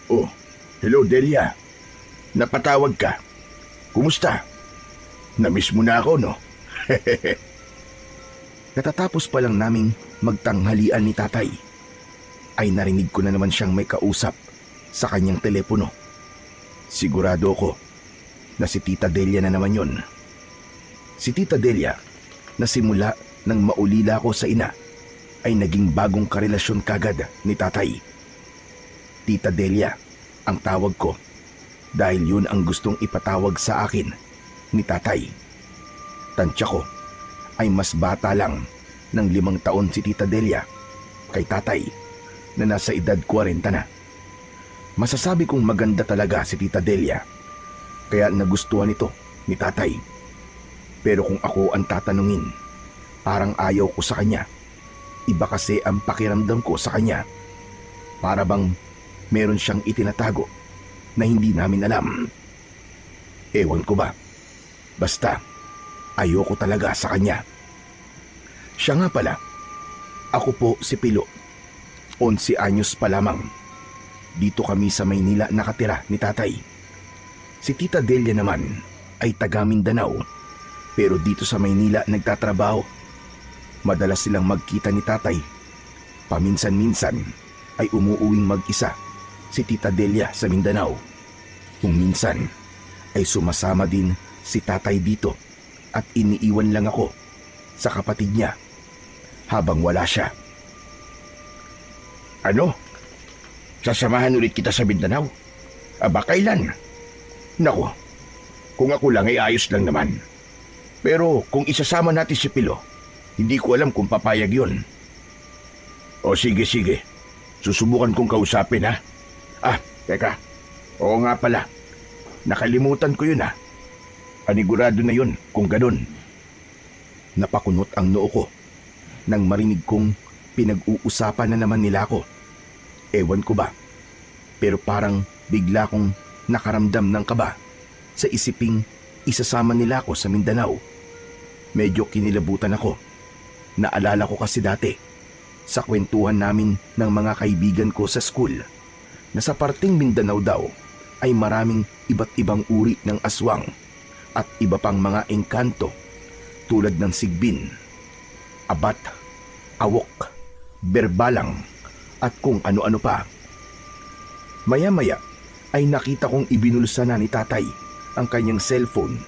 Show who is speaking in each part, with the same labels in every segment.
Speaker 1: Oh, hello Delia. Napatawag ka. Kumusta? Namiss mo na ako, no? Katatapos pa lang naming magtanghalian ni tatay, ay narinig ko na naman siyang may kausap sa kanyang telepono. Sigurado ko na si Tita Delia na naman yon. Si Tita Delia, na simula nang maulila ko sa ina, ay naging bagong karelasyon kagad ni tatay. Tita Delia ang tawag ko dahil yun ang gustong ipatawag sa akin ni tatay. Tansya ko ay mas bata lang ng 5 taon si Tita Delia kay tatay na nasa edad 40 na. Masasabi kong maganda talaga si Tita Delia, kaya nagustuhan ito ni tatay. Pero kung ako ang tatanungin, parang ayaw ko sa kanya. Iba kasi ang pakiramdam ko sa kanya. Para bang meron siyang itinatago na hindi namin alam. Ewan ko ba. Basta, ayoko talaga sa kanya. Siya nga pala, ako po si Pilo. 11 anyos pa lamang. Dito kami sa Maynila nakatira ni tatay. Si Tita Delia naman ay taga Mindanao, pero dito sa Maynila nagtatrabaho. Madalas silang magkita ni tatay. Paminsan-minsan ay umuuwing mag-isa si Tita Delia sa Mindanao. Kung minsan ay sumasama din si tatay dito at iniiwan lang ako sa kapatid niya habang wala siya. Ano? Sasamahan ulit kita sa Mindanao? Aba, kailan? Nako, kung ako lang ay ayos lang naman. Pero kung isasama natin si Pilo, hindi ko alam kung papayag yun. O sige. Susubukan kong kausapin, ha? Teka. Oo nga pala. Nakalimutan ko yun, ha? Panigurado na yun kung ganun. Napakunot ang noo ko nang marinig kong pinag-uusapan na naman nila ako. Ewan ko ba, pero parang bigla kong nakaramdam ng kaba sa isiping isasama nila ako sa Mindanao. Medyo kinilabutan ako. Naalala ko kasi dati sa kwentuhan namin ng mga kaibigan ko sa school na sa parting Mindanao daw ay maraming iba't ibang uri ng aswang at iba pang mga engkanto tulad ng sigbin, abat, awok, berbalang at kung ano-ano pa. Maya-maya ay nakita kong ibinulsa na ni tatay ang kanyang cellphone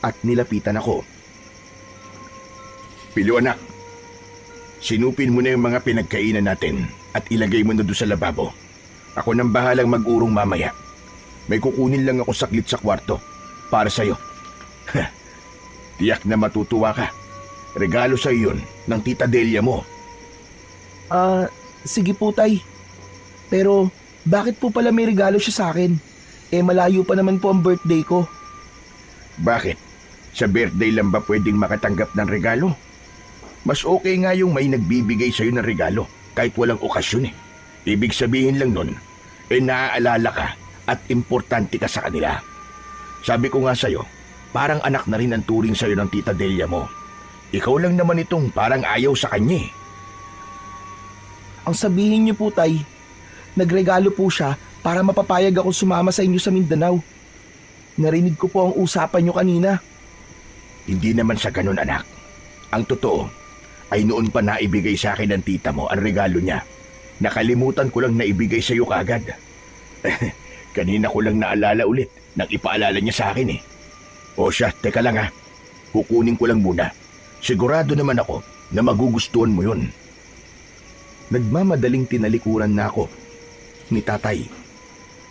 Speaker 1: at nilapitan ako. Pilo anak, sinupin mo na yung mga pinagkainan natin at ilagay mo na doon sa lababo. Ako nang bahalang mag-urong mamaya. May kukunin lang ako saglit sa kwarto para sa'yo. Tiyak na matutuwa ka. Regalo sa'yo yun ng Tita Delia mo.
Speaker 2: Sige po tay. Pero bakit po pala may regalo siya sa akin? Malayo pa naman po ang birthday ko.
Speaker 1: Bakit? Sa birthday lang ba pwedeng makatanggap ng regalo? Mas okay nga yung may nagbibigay sa'yo ng regalo kahit walang okasyon eh. Ibig sabihin lang nun, naaalala ka at importante ka sa kanila. Sabi ko nga sa'yo, parang anak na rin ang turing sa'yo ng Tita Delia mo. Ikaw lang naman itong parang ayaw sa kanya eh.
Speaker 2: Ang sabihin niyo po tay, nagregalo po siya para mapapayag ako sumama sa inyo sa Mindanao. Narinig ko po ang usapan niyo kanina.
Speaker 1: Hindi naman sa ganun anak. Ang totoo ay noon pa naibigay sa akin ng tita mo ang regalo niya. Nakalimutan ko lang na ibigay sa iyo kaagad. Kanina ko lang naalala ulit nang ipaalala niya sa akin eh. O siya, teka lang ha. Kukunin ko lang muna. Sigurado naman ako na magugustuhan mo yun. Nagmamadaling tinalikuran na ako ni tatay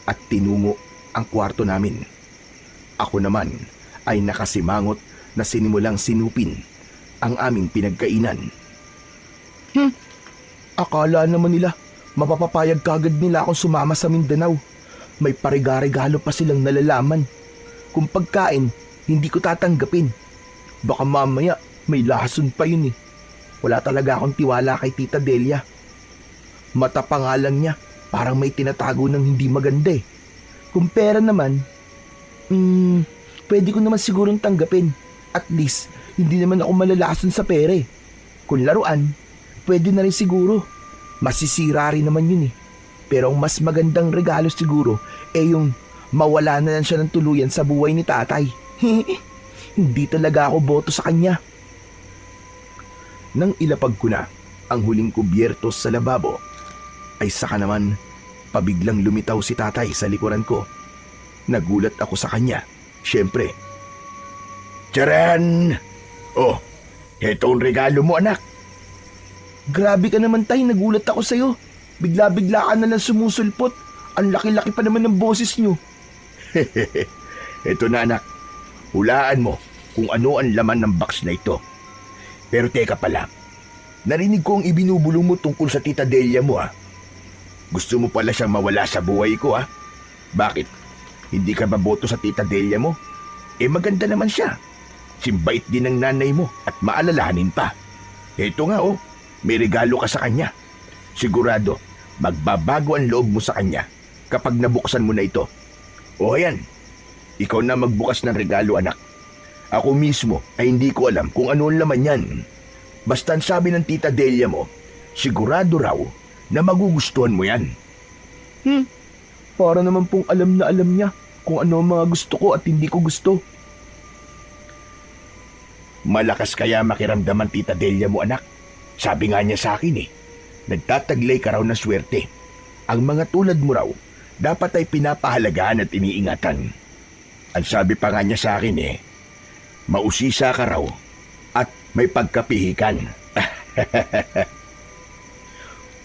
Speaker 1: at tinungo ang kwarto namin. Ako naman ay nakasimangot na sinimulang sinupin ang aming pinagkainan.
Speaker 2: Akala naman nila mapapapayag kagad nila akong sumama sa Mindanao. May pariga-regalo pa silang nalalaman. Kung pagkain, hindi ko tatanggapin. Baka mamaya may lason pa yun eh. Wala talaga akong tiwala kay Tita Delia. Mata pa nga lang niya, parang may tinatago ng hindi maganda eh. Kung pera naman, pwede ko naman sigurong tanggapin. At least, hindi naman ako malalason sa pera eh. Kung laruan, pwede na rin siguro. Masisira rin naman yun eh. Pero ang mas magandang regalo siguro yung mawala na lang siya ng tuluyan sa buhay ni tatay. Hindi talaga ako boto sa kanya.
Speaker 1: Nang ilapag ko na ang huling kubyertos sa lababo, ay saka naman pabiglang lumitaw si tatay sa likuran ko. Nagulat ako sa kanya, syempre. Tiyaran! Oh, eto ang regalo mo, anak.
Speaker 2: Grabe ka naman, tay, nagulat ako sa'yo. Bigla-bigla ka na lang sumusulpot. Ang laki-laki pa naman ng boses niyo.
Speaker 1: Eto na, anak. Hulaan mo kung ano ang laman ng box na ito. Pero teka pala, narinig ko ang ibinubulong mo tungkol sa tita Delia mo, ha? Gusto mo pala siyang mawala sa buhay ko, ha? Bakit? Hindi ka ba boto sa tita Delia mo? Maganda naman siya. Simbait din ng nanay mo at maalalahanin pa. Eto nga, oh, may regalo ka sa kanya. Sigurado, magbabago ang loob mo sa kanya kapag nabuksan mo na ito. O ayan, ikaw na magbukas ng regalo, anak. Ako mismo ay hindi ko alam kung ano ang laman yan. Basta ang sabi ng tita Delia mo, sigurado raw na magugustuhan mo yan.
Speaker 2: Para naman pong alam na alam niya kung ano ang mga gusto ko at hindi ko gusto.
Speaker 1: Malakas kaya makiramdaman tita Delia mo, anak. Sabi nga niya sa akin nagtataglay ka raw na swerte. Ang mga tulad mo raw, dapat ay pinapahalagaan at iniingatan. Ang sabi pa nga niya sa akin mausisa ka raw at may pagkapihikan.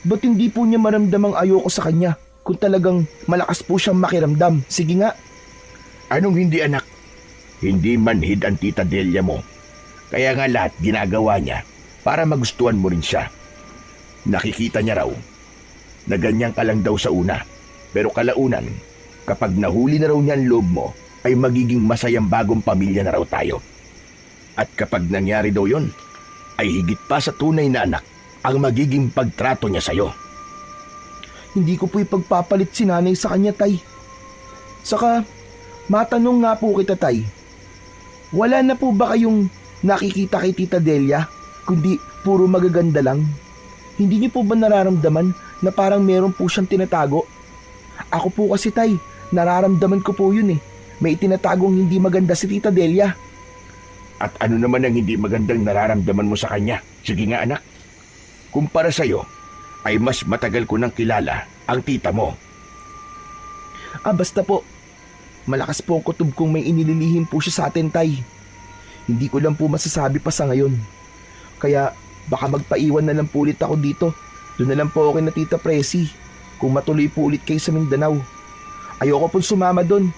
Speaker 2: Ba't hindi po niya maramdamang ayoko sa kanya kung talagang malakas po siyang makiramdam? Sige nga.
Speaker 1: Anong hindi, anak? Hindi manhid ang tita Delia mo. Kaya nga lahat ginagawa niya para magustuhan mo rin siya. Nakikita niya raw na ganyan ka lang daw sa una. Pero kalaunan, kapag nahuli na raw niya ang loob mo, ay magiging masayang bagong pamilya na raw tayo. At kapag nangyari daw yon, ay higit pa sa tunay na anak ang magiging pagtrato niya sa'yo.
Speaker 2: Hindi ko po ipagpapalit si nanay sa kanya, tay. Saka, matanong nga po kita, tay. Wala na po ba kayong nakikita kay Tita Delia, kundi puro magaganda lang? Hindi niyo po ba nararamdaman na parang meron po siyang tinatago? Ako po kasi, tay, nararamdaman ko po yun. May itinatagong hindi maganda si Tita Delia.
Speaker 1: At ano naman ang hindi magandang nararamdaman mo sa kanya? Sige nga, anak. Kumpara sa'yo, ay mas matagal ko nang kilala ang tita mo.
Speaker 2: Basta po, malakas po ang kutob kung may inililihim po siya sa atin, tay. Hindi ko lang po masasabi pa sa ngayon. Kaya baka magpaiwan na lang po ulit ako dito. Doon na lang po ako na Tita Presi kung matuloy po ulit kayo sa Mindanao. Ayoko po sumama doon.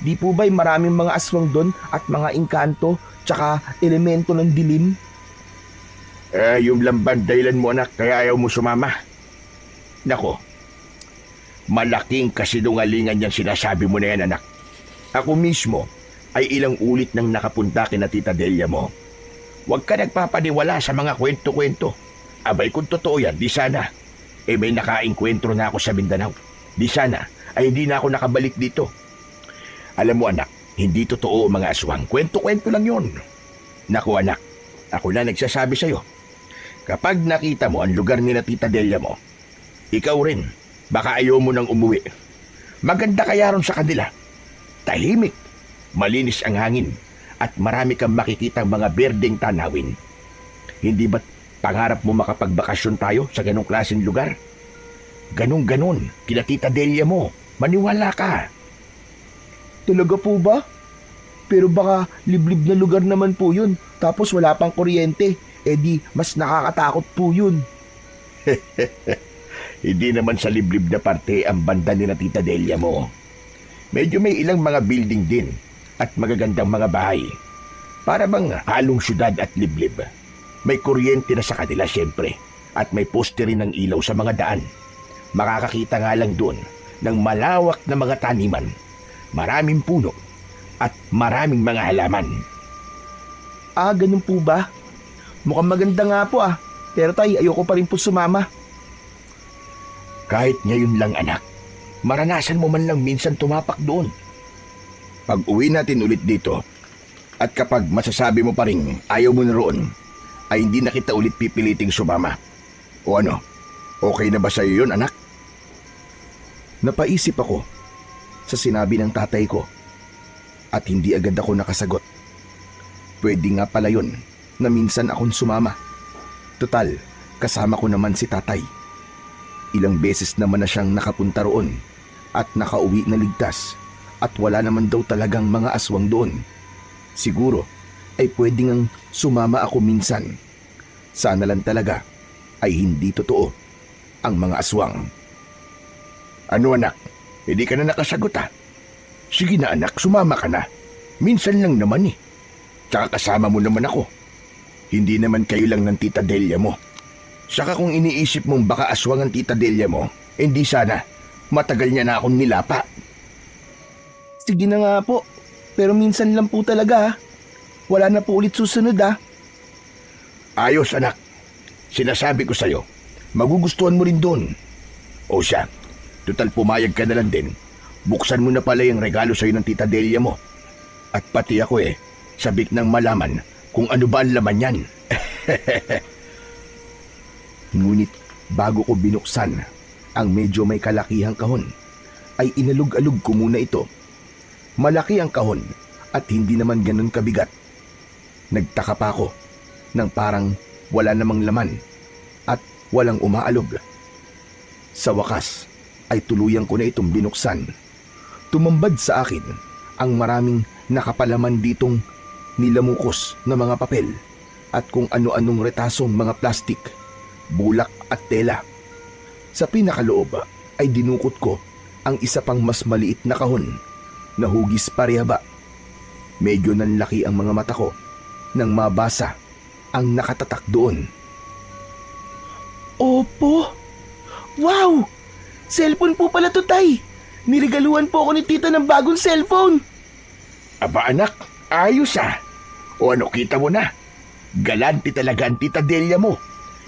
Speaker 2: Di po ba'y maraming mga aswang doon at mga engkanto tsaka elemento ng dilim?
Speaker 1: Yung lamban dahilan mo, anak, kaya ayaw mo sumama. Nako, malaking kasinungalingan yung sinasabi mo na yan, anak. Ako mismo ay ilang ulit nang nakapunta kina Tita Delia mo. Huwag ka nagpapaniwala sa mga kwento-kwento. Abay, kung totoo yan, di sana. May nakaengkwentro na ako sa Mindanao. Di sana ay hindi na ako nakabalik dito. Alam mo, anak, hindi totoo mga aswang. Kwento-kwento lang yun. Naku, anak, ako na nagsasabi sa'yo. Kapag nakita mo ang lugar ni Tita Delia mo, ikaw rin, baka ayaw mo nang umuwi. Maganda kaya ron sa kanila. Tahimik, malinis ang hangin, at marami kang makikitang mga berdeng tanawin. Hindi ba't pangarap mo makapagbakasyon tayo sa ganong klaseng lugar? Ganon-ganon, kina Tita Delia mo. Maniwala ka.
Speaker 2: Talaga po ba? Pero baka liblib na lugar naman po yun, tapos wala pang kuryente. Di mas nakakatakot po yun.
Speaker 1: Hindi naman sa liblib na parte ang banda ni Tita Delia mo. Medyo may ilang mga building din at magagandang mga bahay. Para bang halong syudad at liblib. May kuryente na sa kanila siyempre at may poste rin ng ilaw sa mga daan. Makakakita nga lang doon ng malawak na mga taniman, maraming puno at maraming mga halaman.
Speaker 2: Ganun po ba? Mukhang maganda nga po pero tay, ayoko pa rin po sumama.
Speaker 1: Kahit ngayon lang, anak, maranasan mo man lang minsan tumapak doon. Pag uwi natin ulit dito, at kapag masasabi mo pa rin ayaw mo na roon, ay hindi na kita ulit pipiliting sumama. O ano, okay na ba sa'yo yun, anak? Napaisip ako sa sinabi ng tatay ko at hindi agad ako nakasagot. Pwede nga pala yun na minsan akong sumama. Total, kasama ko naman si tatay. Ilang beses naman na siyang nakapunta roon at nakauwi na ligtas at wala naman daw talagang mga aswang doon. Siguro ay pwede ngang sumama ako minsan. Sana lang talaga ay hindi totoo ang mga aswang. Ano anak? Hindi ka na nakasagot ah. Sige na anak, sumama ka na. Minsan lang naman eh. Tsaka kasama mo naman ako. Hindi naman kayo lang ng tita Delia mo. Saka kung iniisip mong baka aswang ang tita Delia mo, hindi sana. Matagal niya na akong nilapa.
Speaker 2: Sige na nga po, pero minsan lang po talaga ha. Wala na po ulit susunod ha.
Speaker 1: Ayos anak. Sinasabi ko sa'yo, magugustuhan mo rin doon. O siya, total pumayag ka na lang din. Buksan mo na pala yung regalo sa'yo ng tita Delia mo. At pati ako sabik nang malaman kung ano ba ang laman yan. Ngunit bago ko binuksan ang medyo may kalakihang kahon, ay inalug-alug ko muna ito. Malaki ang kahon at hindi naman ganun kabigat. Nagtaka pa ako nang parang wala namang laman at walang umaalog. Sa wakas ay tuluyan ko na itong binuksan. Tumambad sa akin ang maraming nakapalaman ditong nilamukos na mga papel at kung ano-anong retasong mga plastik, bulak at tela. Sa pinakaloob ay dinukot ko ang isa pang mas maliit na kahon na hugis parehaba. Medyo nanlaki ang mga mata ko nang mabasa ang nakatatak doon.
Speaker 2: Opo! Wow! Cellphone po pala to, tay. Niregaluhan po ako ni tita ng bagong cellphone.
Speaker 1: Aba anak, ayos ah. O ano, kita mo na? Galante talaga ang tita Delia mo.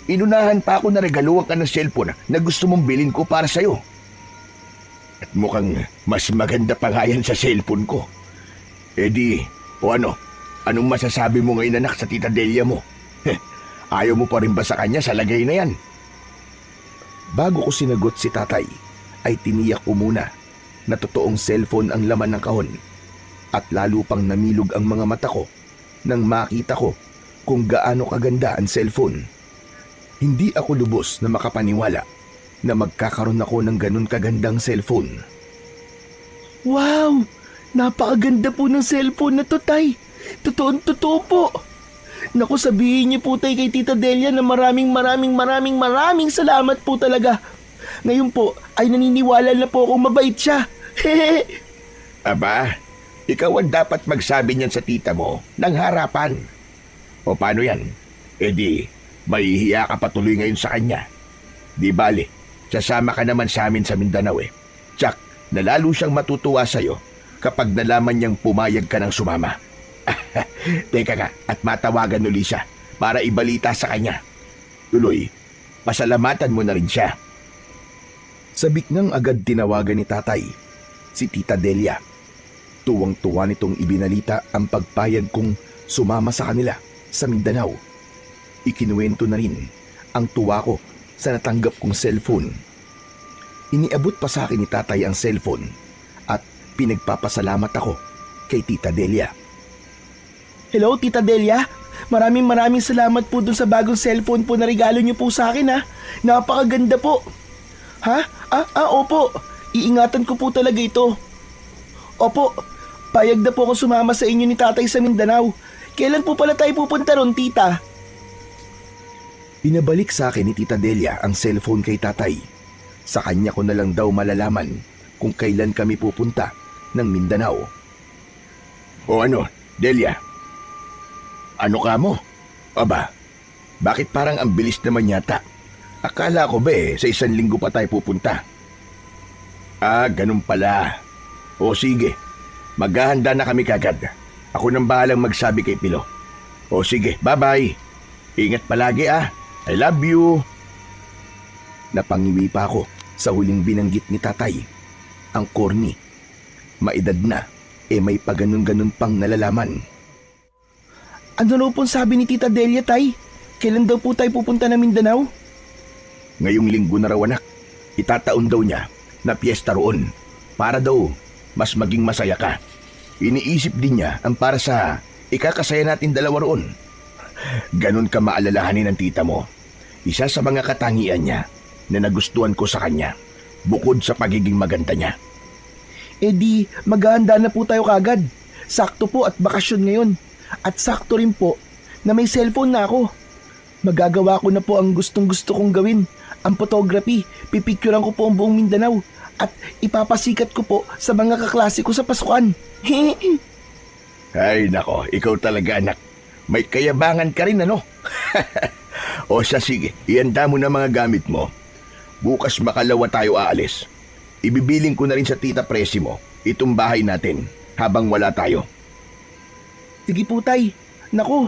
Speaker 1: Inunahan pa ako na regaluhan ka ng cellphone na gusto mong bilhin ko para sa'yo. At mukhang mas maganda pa nga yan sa cellphone ko. O ano, anong masasabi mo ngayon anak sa tita Delia mo? Ayaw mo pa rin ba sa kanya sa lagay na yan? Bago ko sinagot si tatay, ay tiniyak ko muna na totoong cellphone ang laman ng kahon. At lalo pang namilog ang mga mata ko nang makita ko kung gaano kaganda ang cellphone. Hindi ako lubos na makapaniwala na magkakaroon ako ng ganun kagandang cellphone.
Speaker 2: Wow! Napakaganda po ng cellphone na to, tay. Totoo po. Naku, sabihin niyo po tay kay Tita Delia na maraming salamat po talaga. Ngayon po ay naniniwala na po akong mabait siya.
Speaker 1: Aba, ikaw ang dapat magsabi niyan sa tita mo ng harapan. O paano yan? Mahihiya ka patuloy ngayon sa kanya. Di bale, sasama ka naman sa amin sa Mindanao Tsak, nalalo siyang matutuwa sa'yo kapag nalaman niyang pumayag ka ng sumama. Teka nga, at matawagan uli siya para ibalita sa kanya. Tuloy, pasalamatan mo na rin siya. Sabik ngang agad tinawagan ni tatay si Tita Delia. Tuwang-tuwa nitong ibinalita ang pagpayag kong sumama sa kanila sa Mindanao. Ikinuwento na rin ang tuwa ko sa natanggap kong cellphone. Iniabot pa sa akin ni tatay ang cellphone at pinagpapasalamat ako kay Tita Delia.
Speaker 2: Hello, Tita Delia. Maraming salamat po dun sa bagong cellphone po na regalo niyo po sa akin ha. Napakaganda po. Ha? Opo. Iingatan ko po talaga ito. Opo, payag na po ako sumama sa inyo ni tatay sa Mindanao. Kailan po pala tayo pupunta ron, tita?
Speaker 1: Pinabalik sa akin ni Tita Delia ang cellphone kay tatay. Sa kanya ko na lang daw malalaman kung kailan kami pupunta ng Mindanao. O ano, Delia? Ano ka mo? Aba, bakit parang ang bilis naman yata? Akala ko ba sa 1 linggo pa tayo pupunta? Ganun pala. O sige, maghahanda na kami kagad. Ako nang bahalang magsabi kay Pilo. O sige, bye-bye. Ingat palagi I love you. Napangiwi pa ako sa huling binanggit ni tatay. Ang corny. Maedad na, may paganon-ganon pang nalalaman.
Speaker 2: Ano raw pong sabi ni Tita Delia, tay? Kailan daw po tayo pupunta na Mindanao?
Speaker 1: Ngayong linggo na raw anak. Itataon daw niya na piyesta roon para daw mas maging masaya ka. Iniisip din niya ang para sa ikakasaya natin dalawa roon. Ganon ka maalalahanin ng tita mo. Isa sa mga katangian niya na nagustuhan ko sa kanya, bukod sa pagiging maganda niya.
Speaker 2: Eh di, maghahanda na po tayo kagad. Sakto po at bakasyon ngayon. At sakto rin po na may cellphone na ako. Magagawa ko na po ang gustong-gusto kong gawin. Ang photography, pipicturean ko po ang buong Mindanao. At ipapasikat ko po sa mga kaklase ko sa pasukan.
Speaker 1: Ay nako, ikaw talaga anak. May kayabangan ka rin ano? O siya sige, ihanda mo na mga gamit mo. Bukas makalawa tayo aalis. Ibibiling ko na rin sa tita Presi mo itong bahay natin habang wala tayo.
Speaker 2: Sige po, tay. Naku,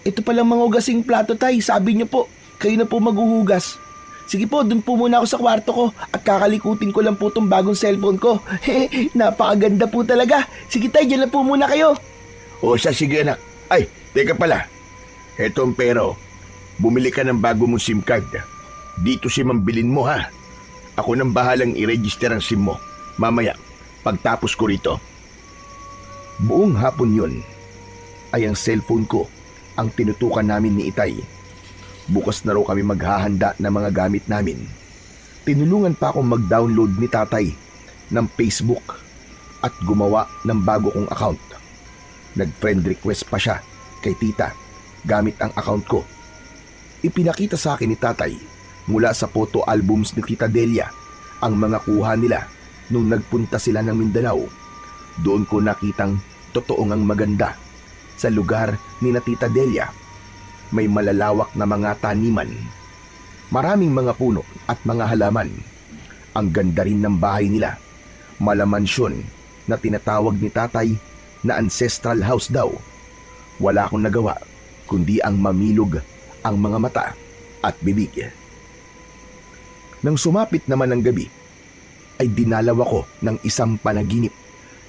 Speaker 2: ito palang mga hugasing plato, tay. Sabi niyo po, kayo na po maghuhugas. Sige po, dun po muna ako sa kwarto ko at kakalikutin ko lang po itong bagong cellphone ko. Napakaganda po talaga. Sige tay, dyan na po muna kayo.
Speaker 1: O siya sige anak. Ay, teka pala. Eto ang pero. Bumili ka ng bago mong SIM card. Dito SIM ang bilin mo ha. Ako nang bahalang i-register ang SIM mo. Mamaya, pagtapos ko rito. Buong hapon yun ay ang cellphone ko ang tinutukan namin ni Itay. Bukas na raw kami maghahanda ng mga gamit namin. Tinulungan pa akong mag-download ni tatay ng Facebook at gumawa ng bago kong account. Nag-friend request pa siya kay tita gamit ang account ko. Ipinakita sa akin ni tatay mula sa photo albums ni Tita Delia ang mga kuha nila nung nagpunta sila ng Mindanao. Doon ko nakitang totoong ang maganda sa lugar ni na Tita Delia. May malalawak na mga taniman, maraming mga puno at mga halaman. Ang ganda rin ng bahay nila, malamansyon na tinatawag ni tatay na ancestral house daw. Wala akong nagawa kundi ang mamilog ang mga mata at bibig. Nang sumapit naman ang gabi, ay dinalaw ako ng isang panaginip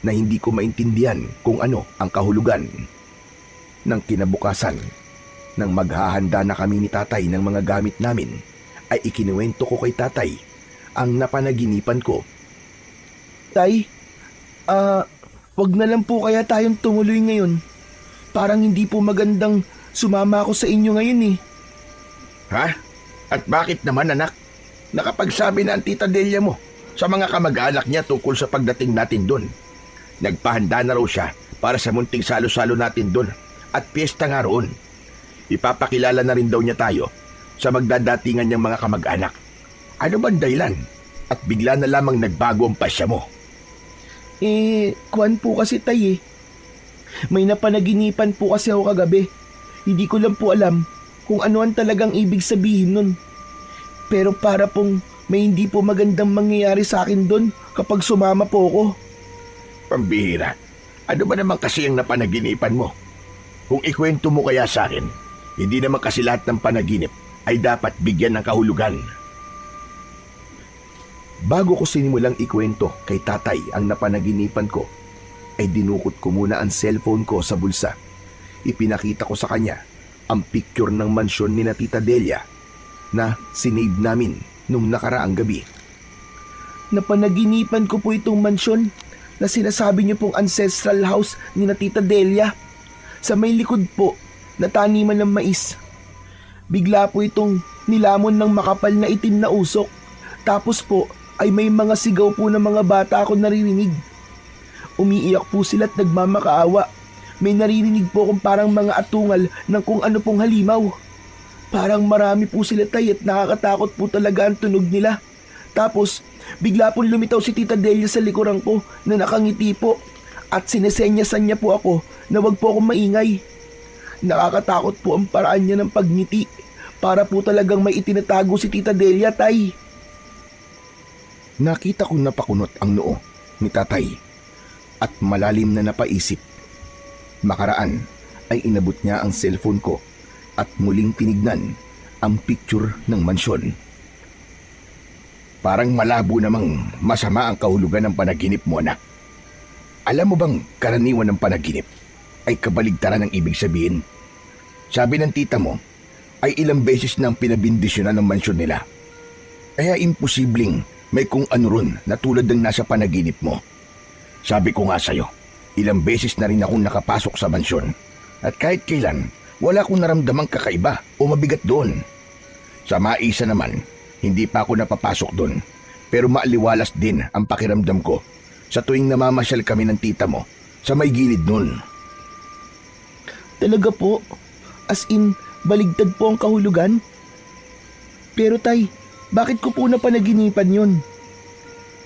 Speaker 1: na hindi ko maintindihan kung ano ang kahulugan. Nang kinabukasan, nang maghahanda na kami ni tatay ng mga gamit namin, ay ikinuwento ko kay tatay ang napanaginipan ko.
Speaker 2: Tay, wag na lang po kaya tayong tumuloy ngayon. Parang hindi po magandang sumama ako sa inyo ngayon eh.
Speaker 1: Ha? At bakit naman anak? Nakapagsabi na ang tita Delia mo sa mga kamag-anak niya tungkol sa pagdating natin doon. Nagpahanda na raw siya para sa munting salo-salo natin doon at piyesta nga roon. Ipapakilala na rin daw niya tayo sa magdadatingan niyang mga kamag-anak. Ano bang dahilan? At bigla na lamang nagbago ang pasya mo.
Speaker 2: Kuwan po kasi tay eh. May napanaginipan po kasi ako kagabi. Hindi ko lang po alam kung ano ang talagang ibig sabihin nun. Pero para pong may hindi po magandang mangyayari sa akin doon kapag sumama po ako.
Speaker 1: Pambihira, ano ba naman kasi ang napanaginipan mo? Kung ikwento mo kaya sa akin, hindi naman kasi lahat ng panaginip ay dapat bigyan ng kahulugan. Bago ko sinimulang ikwento kay tatay ang napanaginipan ko, ay dinukot ko muna ang cellphone ko sa bulsa. Ipinakita ko sa kanya ang picture ng mansyon ni na Tita Delia na sinave namin nung nakaraang gabi.
Speaker 2: Napanaginipan ko po itong mansyon na sinasabi niyo pong ancestral house ni na Tita Delia. Sa may likod po na taniman ng mais. Bigla po itong nilamon ng makapal na itim na usok. Tapos po ay may mga sigaw po ng mga bata ako naririnig. Umiiyak po sila at nagmamakaawa. May naririnig po akong parang mga atungal ng kung ano pong halimaw. Parang marami po sila tay at nakakatakot po talaga ang tunog nila. Tapos bigla pong lumitaw si Tita Delia sa likuran ko na nakangiti po at sinesenyasan niya po ako na wag po akong maingay. Nakakatakot po ang paraan niya ng pagngiti. Para po talagang may itinatago si Tita Delia, tay.
Speaker 1: Nakita kong napakunot ang noo ni tatay at malalim na napaisip. Makaraan ay inabot niya ang cellphone ko at muling tinignan ang picture ng mansyon. Parang malabo namang masama ang kahulugan ng panaginip mo, anak. Alam mo bang karaniwan ng panaginip ay kabaligtaran ng ibig sabihin? Sabi ng tita mo ay ilang beses nang pinabindisyonan ng mansyon nila. Kaya imposibleng May kung ano ron na tulad ng nasa panaginip mo. Sabi ko nga sa'yo, ilang beses na rin akong nakapasok sa mansyon. At kahit kailan, wala akong naramdamang kakaiba o mabigat doon. Sa maisa naman, hindi pa ako napapasok doon. Pero maaliwalas din ang pakiramdam ko sa tuwing namamasyal kami ng tita mo sa may gilid nun.
Speaker 2: Talaga po? As in, baligtad po ang kahulugan? Pero tay, bakit ko po napanaginipan yun?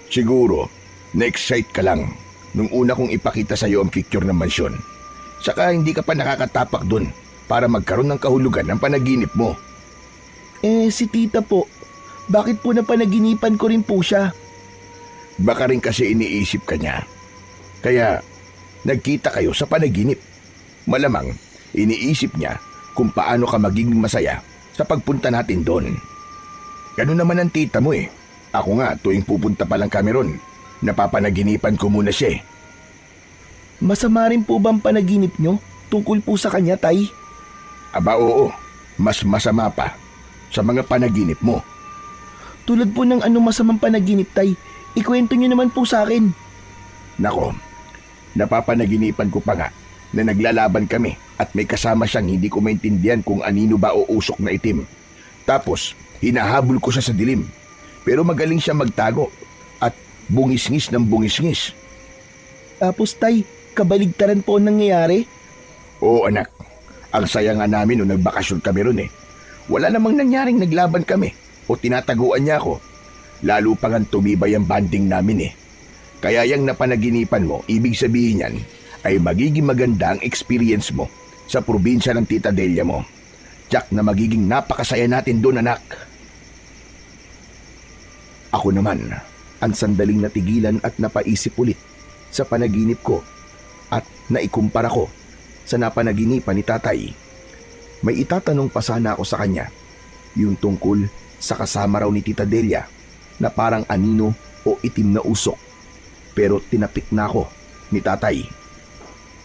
Speaker 1: Siguro, na-excite ka lang nung una kong ipakita sa'yo ang picture ng mansyon. Saka hindi ka pa nakakatapak dun para magkaroon ng kahulugan ng panaginip mo.
Speaker 2: Si tita po, bakit po napanaginipan ko rin po siya?
Speaker 1: Baka rin kasi iniisip ka niya. Kaya, nagkita kayo sa panaginip. Malamang, iniisip niya kung paano ka magiging masaya sa pagpunta natin doon. Ganun naman ang tita mo eh. Ako nga, tuwing pupunta pa lang kami ron, napapanaginipan ko muna siya eh.
Speaker 2: Masama rin po ba ang panaginip nyo tungkol po sa kanya, tay?
Speaker 1: Aba oo, mas masama pa sa mga panaginip mo.
Speaker 2: Tulad po ng anong masamang panaginip, tay, ikwento nyo naman po sa akin.
Speaker 1: Nako, napapanaginipan ko pa nga na naglalaban kami at may kasama siyang hindi ko maintindihan kung anino ba o usok na itim. Tapos, hinahabol ko siya sa dilim. Pero magaling siya magtago at bungisngis ng bungisngis.
Speaker 2: Tapos, tay, kabaligtaran po ang nangyayari?
Speaker 1: Oo anak, ang saya nga namin nung nagbakasyon kami ron eh. Wala namang nangyaring naglaban kami o tinataguan niya ako. Lalo pa nga tumibay ang banding namin eh. Kaya yung napanaginipan mo, ibig sabihin yan ay magiging maganda ang experience mo sa probinsya ng Tita Delia mo. Jack na magiging napakasaya natin doon anak. Ako naman, ang sandaling natigilan at napaisip ulit sa panaginip ko at naikumpara ko sa napanaginipan ni tatay. May itatanong pa sana ako sa kanya, yung tungkol sa kasama raw ni Tita Delia na parang anino o itim na usok. Pero tinapik na ako ni tatay.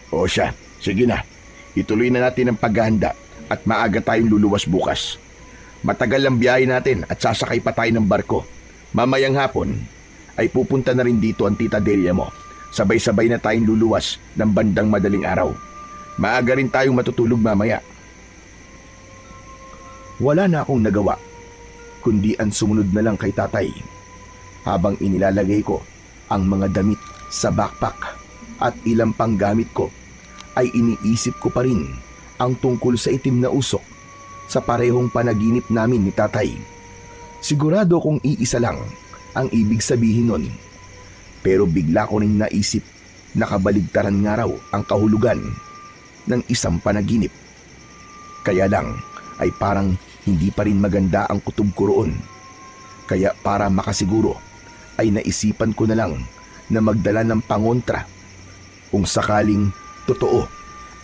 Speaker 1: O siya, sige na, ituloy na natin ang paghahanda at maaga tayong luluwas bukas. Matagal ang biyahe natin at sasakay pa tayo ng barko. Mamayang hapon ay pupunta na rin dito ang Tita Delia mo. Sabay-sabay na tayong luluwas ng bandang madaling araw. Maaga rin tayong matutulog mamaya. Wala na akong nagawa, kundi ang sumunod na lang kay tatay. Habang inilalagay ko ang mga damit sa backpack at ilang pang gamit ko, ay iniisip ko pa rin ang tungkol sa itim na usok sa parehong panaginip namin ni tatay. Sigurado kong iisa lang ang ibig sabihin nun. Pero bigla ko ring naisip na kabaligtaran nga raw ang kahulugan ng isang panaginip. Kaya lang ay parang hindi pa rin maganda ang kutob ko roon. Kaya para makasiguro ay naisipan ko na lang na magdala ng pangontra kung sakaling totoo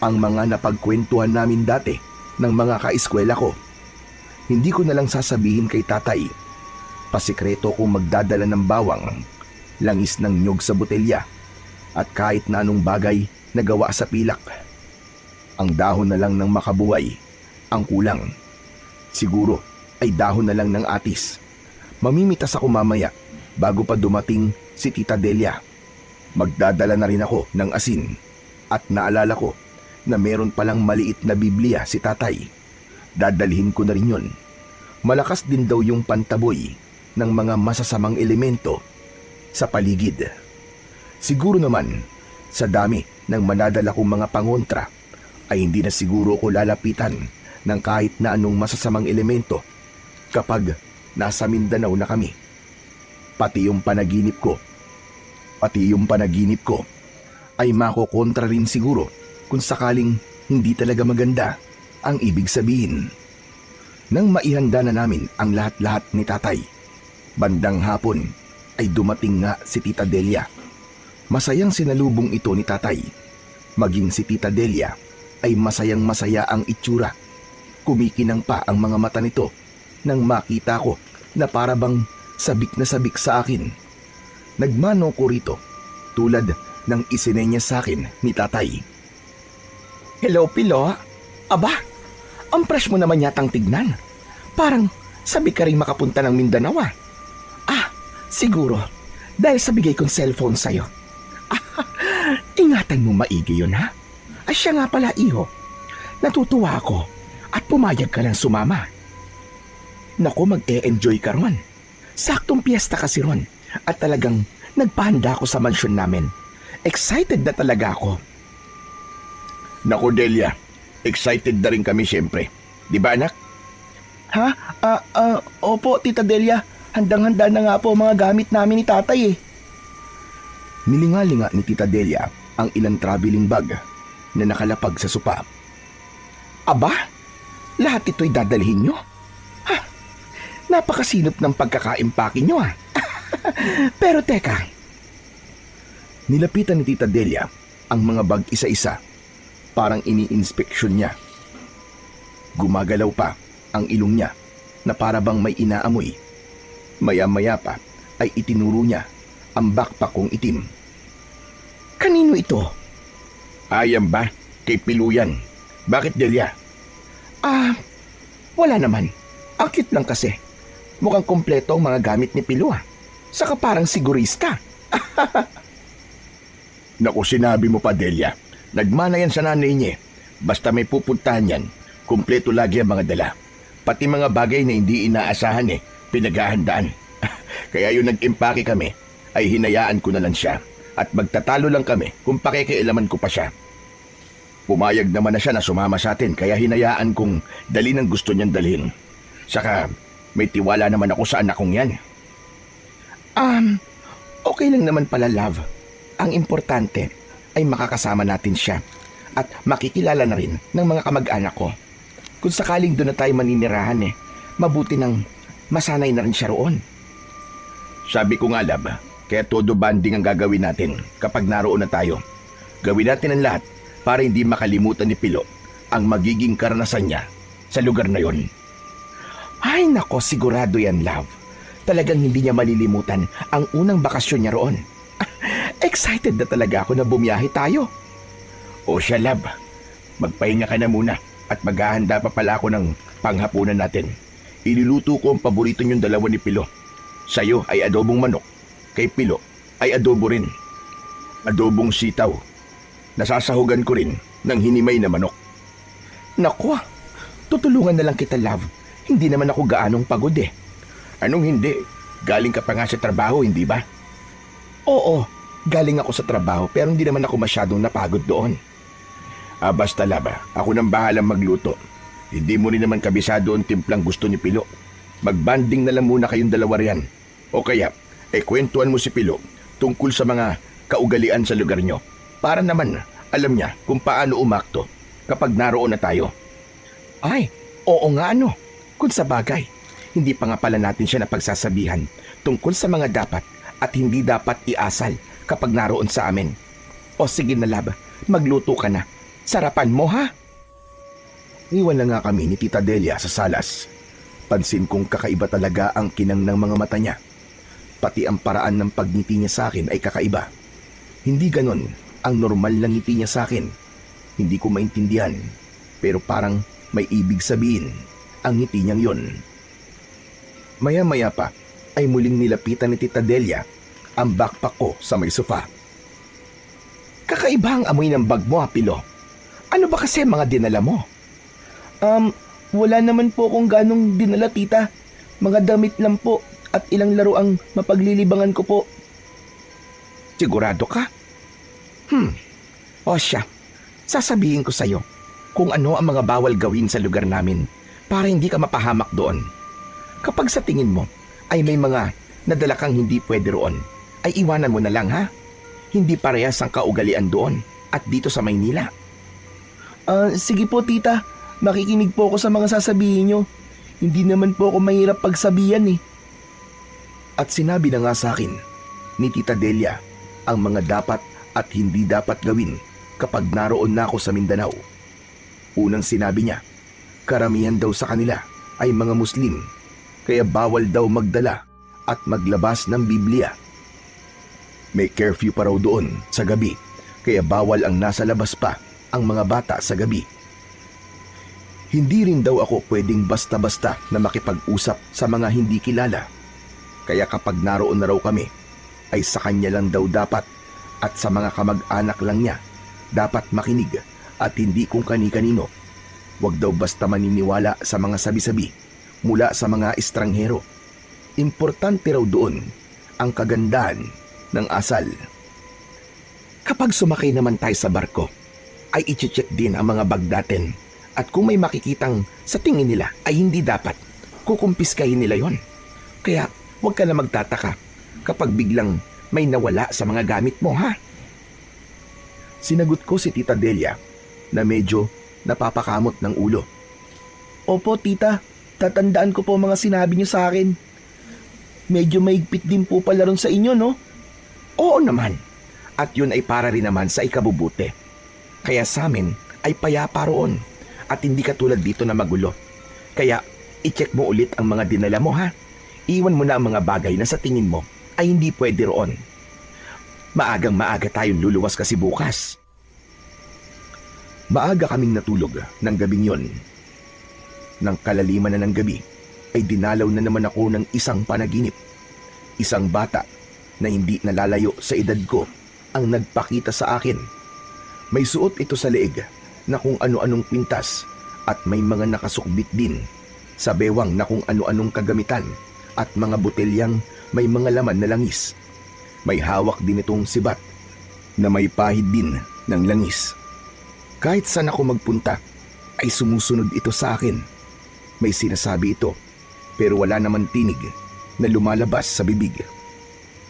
Speaker 1: ang mga napagkwentuhan namin dati ng mga kaeskwela ko. Hindi ko na lang sasabihin kay tatay. Pasikreto kong magdadala ng bawang, langis ng nyog sa botelya, at kahit na anong bagay na gawa sa pilak. Ang dahon na lang ng makabuhay ang kulang. Siguro ay dahon na lang ng atis. Mamimitas ako mamaya bago pa dumating si Tita Delia. Magdadala na rin ako ng asin at naalala ko na meron palang maliit na Biblia si tatay. Dadalhin ko na rin yun. Malakas din daw yung pantaboy ng mga masasamang elemento sa paligid. Siguro naman sa dami ng manadala kong mga pangontra ay hindi na siguro ko lalapitan ng kahit na anong masasamang elemento kapag nasa Mindanao na kami. Pati yung panaginip ko ay makokontra rin siguro kung sakaling hindi talaga maganda ang ibig sabihin. Nang maihanda na namin ang lahat-lahat ni tatay, bandang hapon ay dumating nga si Tita Delia. Masayang sinalubong ito ni tatay. Maging si Tita Delia ay masayang masaya ang itsura. Kumikinang pa ang mga mata nito nang makita ko na para bang sabik na sabik sa akin. Nagmano ko rito tulad ng isinenya sa akin ni tatay.
Speaker 2: Hello, Pilo. Aba, ang fresh mo naman yatang tignan. Parang sabik ka rin makapunta ng Mindanao ah. Siguro, dahil sa bigay kong cellphone sa'yo. Ingatan mo maigi yun, ha? Ay siya nga pala, iho. Natutuwa ako at pumayag ka lang sumama. Naku, mag-e-enjoy ka ron. Saktong piyesta kasi ron at talagang nagpahanda ako sa mansyon namin. Excited na talaga ako.
Speaker 1: Naku, Delia, excited na rin kami siyempre. Di ba, anak?
Speaker 2: Ha? Opo, Tita Delia. Handang-handa na nga po ang mga gamit namin ni tatay eh.
Speaker 1: Nilingalinga ni Tita Delia ang ilang traveling bag na nakalapag sa sopa.
Speaker 2: Aba, lahat ito'y dadalhin nyo? Ha? Napakasinop ng pagkakaimpake nyo ha. Pero teka.
Speaker 1: Nilapitan ni Tita Delia ang mga bag isa-isa. Parang ini-inspeksyon niya. Gumagalaw pa ang ilong niya na para bang may inaamoy. Maya-maya pa ay itinuro niya ang backpack kong itim.
Speaker 2: Kanino ito?
Speaker 1: Ayan ba? Kay Pilo yan. Bakit, Delia?
Speaker 2: Wala naman. Ang cute lang kasi. Mukhang kompleto ang mga gamit ni Pilo ha. Saka parang sigurista.
Speaker 1: Naku, sinabi mo pa, Delia. Nagmana yan sa nanay niya. Basta may pupuntahan yan, kumpleto lagi ang mga dala. Pati mga bagay na hindi inaasahan pinaghahandaan. Kaya yung nag-impake kami, ay hinayaan ko na lang siya. At magtatalo lang kami kung pakikialaman ko pa siya. Pumayag naman na siya na sumama sa atin, kaya hinayaan kong dalhin ang gusto niyang dalhin. Saka, may tiwala naman ako sa anak kong yan.
Speaker 2: Okay lang naman pala, love. Ang importante ay makakasama natin siya at makikilala na rin ng mga kamag-anak ko. Kung sakaling doon na tayo maninirahan mabuti nang masanay na rin siya roon.
Speaker 1: Sabi ko nga, love, kaya todo banding ang gagawin natin kapag naroon na tayo. Gawin natin ang lahat para hindi makalimutan ni Pilo ang magiging karanasan niya sa lugar na yon.
Speaker 2: Ay nako, sigurado yan, love. Talagang hindi niya malilimutan ang unang bakasyon niya roon. Excited na talaga ako na bumiyahe tayo.
Speaker 1: O siya, love, magpahinga ka na muna at maghahanda pa pala ako ng panghapunan natin. Iluluto ko ang paborito niyong dalawa ni Pilo. Sa'yo ay adobong manok, kay Pilo ay adobo rin. Adobong sitaw. Nasasahugan ko rin ng hinimay na manok.
Speaker 2: Naku, tutulungan na lang kita, love. Hindi naman ako gaanong pagod
Speaker 1: Anong hindi? Galing ka pa nga sa trabaho, hindi ba?
Speaker 2: Oo, galing ako sa trabaho pero hindi naman ako masyadong napagod doon.
Speaker 1: Basta, love, ako nang bahalang magluto. Hindi mo rin naman kabisado ang timplang gusto ni Pilo. Magbanding na lang muna kayong dalawa riyan. O kaya, kwentuhan mo si Pilo tungkol sa mga kaugalian sa lugar nyo. Para naman alam niya kung paano umakto kapag naroon na tayo.
Speaker 2: Ay, oo nga Kung sa bagay, hindi pa nga pala natin siya napagsasabihan tungkol sa mga dapat at hindi dapat iasal kapag naroon sa amin. O sige na, love, magluto ka na. Sarapan mo ha?
Speaker 1: Iwan na nga kami ni Tita Delia sa salas. Pansin kong kakaiba talaga ang kinang ng mga mata niya. Pati ang paraan ng pagngiti niya sa akin ay kakaiba. Hindi ganon ang normal na ngiti niya sa akin. Hindi ko maintindihan, pero parang may ibig sabihin ang ngiti niyang yon. Maya-maya pa ay muling nilapitan ni Tita Delia ang backpack ko sa may sofa.
Speaker 2: Kakaiba ang amoy ng bag mo, Pilo. Ano ba kasi mga dinala mo? Wala naman po akong ganong dinala, tita. Mga damit lang po at ilang laro ang mapaglilibangan ko po. Sigurado ka? O siya, sasabihin ko sa'yo kung ano ang mga bawal gawin sa lugar namin para hindi ka mapahamak doon. Kapag sa tingin mo ay may mga nadala kang hindi pwede roon, ay iwanan mo na lang ha. Hindi parehas ang kaugalian doon at dito sa Maynila. Sige po, tita. Makikinig po ako sa mga sasabihin nyo. Hindi naman po ako mahirap pagsabihan
Speaker 1: At sinabi na nga sa akin ni Tita Delia ang mga dapat at hindi dapat gawin kapag naroon na ako sa Mindanao. Unang sinabi niya, karamihan daw sa kanila ay mga Muslim, kaya bawal daw magdala at maglabas ng Biblia. May curfew pa raw doon sa gabi, kaya bawal ang nasa labas pa ang mga bata sa gabi. Hindi rin daw ako pwedeng basta-basta na makipag-usap sa mga hindi kilala. Kaya kapag naroon na raw kami, ay sa kanya lang daw dapat at sa mga kamag-anak lang niya dapat makinig at hindi kung kani-kanino. Huwag daw basta maniniwala sa mga sabi-sabi mula sa mga estranghero. Importante raw doon ang kagandahan ng asal. Kapag sumakay naman tayo sa barko, ay i-check din ang mga bag natin. At kung may makikitang sa tingin nila ay hindi dapat, kukumpiskahin nila yon. Kaya huwag ka na magtataka kapag biglang may nawala sa mga gamit mo, ha? Sinagot ko si Tita Delia na medyo napapakamot ng ulo.
Speaker 2: Opo, tita. Tatandaan ko po mga sinabi niyo sa akin. Medyo maigpit din po pala ron sa inyo, no?
Speaker 1: Oo naman. At yun ay para rin naman sa ikabubuti. Kaya sa amin ay payapa roon at hindi katulad dito na magulo. Kaya i-check mo ulit ang mga dinala mo, ha? Iwan mo na ang mga bagay na sa tingin mo ay hindi pwede roon. Maagang maaga tayong luluwas kasi bukas. Maaga kaming natulog ng gabing yon. Nang kalaliman na ng gabi, ay dinalaw na naman ako ng isang panaginip. Isang bata na hindi nalalayo sa edad ko ang nagpakita sa akin. May suot ito sa leeg na kung ano-anong pintas at may mga nakasukbit din sa bewang na kung ano-anong kagamitan at mga botelyang may mga laman na langis. May hawak din itong sibat na may pahid din ng langis. Kahit saan ako magpunta ay sumusunod ito sa akin. May sinasabi ito pero wala naman tinig na lumalabas sa bibig.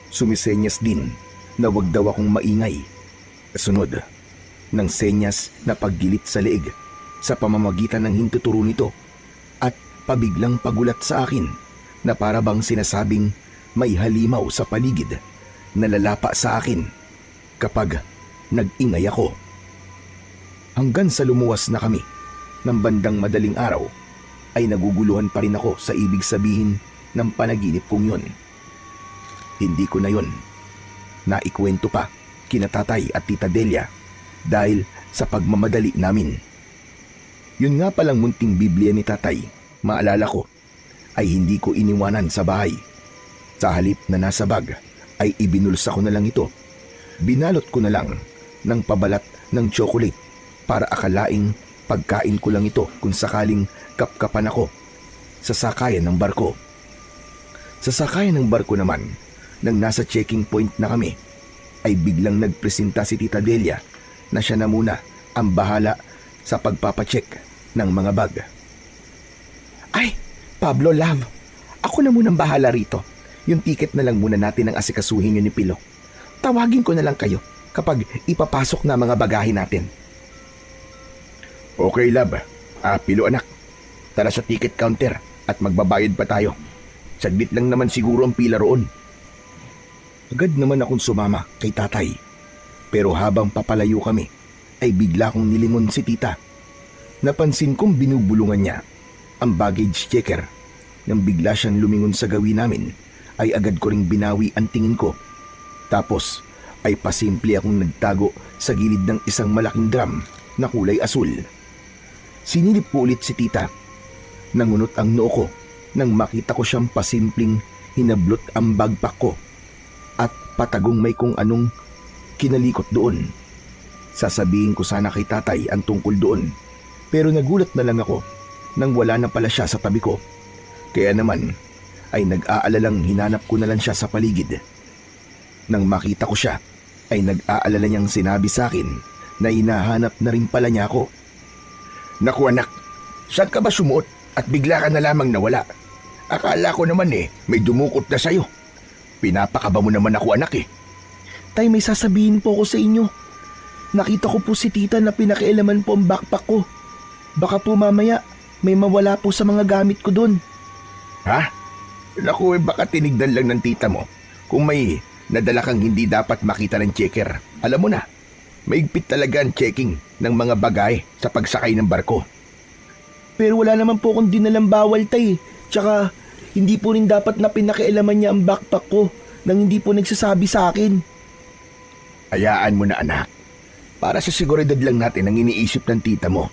Speaker 1: Sumisenyas din na wag daw akong maingay. Kasunod ng senyas na paggilit sa leeg sa pamamagitan ng hintuturo nito at pabiglang pagulat sa akin na para bang sinasabing may halimaw sa paligid na lalapa sa akin kapag nag-ingay ako. Hanggang sa lumuwas na kami ng bandang madaling araw ay naguguluhan pa rin ako sa ibig sabihin ng panaginip kong yun. Hindi ko na yun naikwento pa kina tatay at tita Delia dahil sa pagmamadali namin. Yun nga palang munting Biblia ni tatay, maalala ko, ay hindi ko iniwanan sa bahay. Sa halip na nasa bag ay ibinulsa ko na lang ito. Binalot ko na lang ng pabalat ng chocolate para akalaing pagkain ko lang ito kung sakaling kapkapan ako sa sakayan ng barko. Sa sakayan ng barko naman, nang nasa checking point na kami, ay biglang nagpresenta si Tita Delia na siya na muna ang bahala sa pagpapacheck ng mga bag. Ay, Pablo, love, ako na munang bahala rito. Yung ticket na lang muna natin ang asikasuhin yun ni Pilo. Tawagin ko na lang kayo kapag ipapasok na mga bagahe natin. Okay, love. Pilo anak, tara sa ticket counter at magbabayad pa tayo. Saglit lang naman siguro ang pila roon. Agad naman akong sumama kay tatay. Pero habang papalayo kami, ay bigla kong nilingon si tita. Napansin kong binubulungan niya ang baggage checker. Nang bigla siyang lumingon sa gawin namin, ay agad ko ring binawi ang tingin ko. Tapos ay pasimple akong nagtago sa gilid ng isang malaking drum na kulay asul. Sinilip ko ulit si tita. Nangunot ang noo ko nang makita ko siyang pasimpleng hinablot ang backpack ko at patagong may kung anong kinalikot doon. Sasabihin ko sana kay tatay ang tungkol doon, pero nagulat na lang ako nang wala na pala siya sa tabi ko. Kaya naman ay nag-aalalang hinanap ko na lang siya sa paligid. Nang makita ko siya, ay nag-aalala niyang sinabi sa akin na hinahanap na rin pala niya ako. Naku anak, saan ka ba sumuot at bigla ka na lamang nawala? Akala ko naman may dumukot na sa'yo. Pinapakaba mo naman ako anak eh.
Speaker 2: Tay, may sasabihin po ko sa inyo. Nakita ko po si tita na pinakialaman po ang backpack ko. Baka po mamaya may mawala po sa mga gamit ko doon.
Speaker 1: Ha? Naku, baka tinignan lang ng tita mo kung may nadala kang hindi dapat makita ng checker. Alam mo na, maigpit talaga ang checking ng mga bagay sa pagsakay ng barko.
Speaker 2: Pero wala naman po akong dinalang bawal, tay. Tsaka hindi po rin dapat na pinakialaman niya ang backpack ko nang hindi po nagsasabi sa akin.
Speaker 1: Hayaan mo na anak. Para sa seguridad lang natin ang iniisip ng tita mo.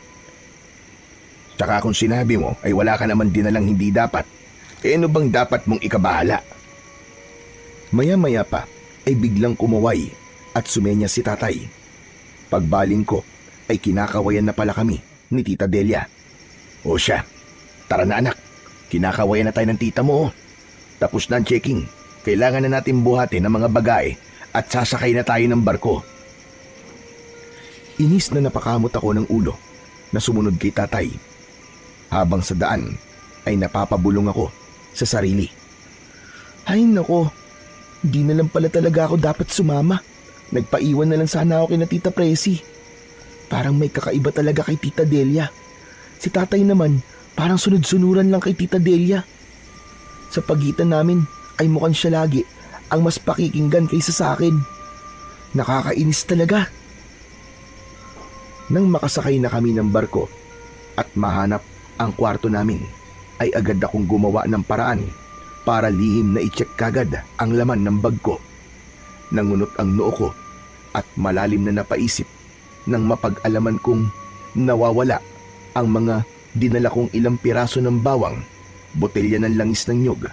Speaker 1: Tsaka kung sinabi mo ay wala ka naman dinalang hindi dapat, ano bang dapat mong ikabahala? Maya-maya pa ay biglang kumaway at sumenya si tatay. Pagbaling ko ay kinakawayan na pala kami ni Tita Delia. O siya, tara na anak, kinakawayan na tayo ng tita mo. Tapos na ang checking, kailangan na natin buhatin ang mga bagahe at sasakay na tayo ng barko. Inis na napakamot ako ng ulo na sumunod kay tatay. Habang sa daan ay napapabulong ako sa sarili.
Speaker 2: Ay nako, di na lang pala talaga ako dapat sumama. Nagpaiwan na lang sana ako kina Tita Presi. Parang may kakaiba talaga kay Tita Delia. Si tatay naman, parang sunod-sunuran lang kay Tita Delia. Sa pagitan namin ay mukhang siya lagi ang mas pakikinggan kaysa sa akin. Nakakainis talaga.
Speaker 1: Nang makasakay na kami ng barko at mahanap ang kwarto namin, ay agad akong gumawa ng paraan para lihim na i-check kagad ang laman ng bag ko. Nangunot ang noo ko at malalim na napaisip nang mapag-alaman kong nawawala ang mga dinala kong ilang piraso ng bawang, botelya ng langis ng nyog,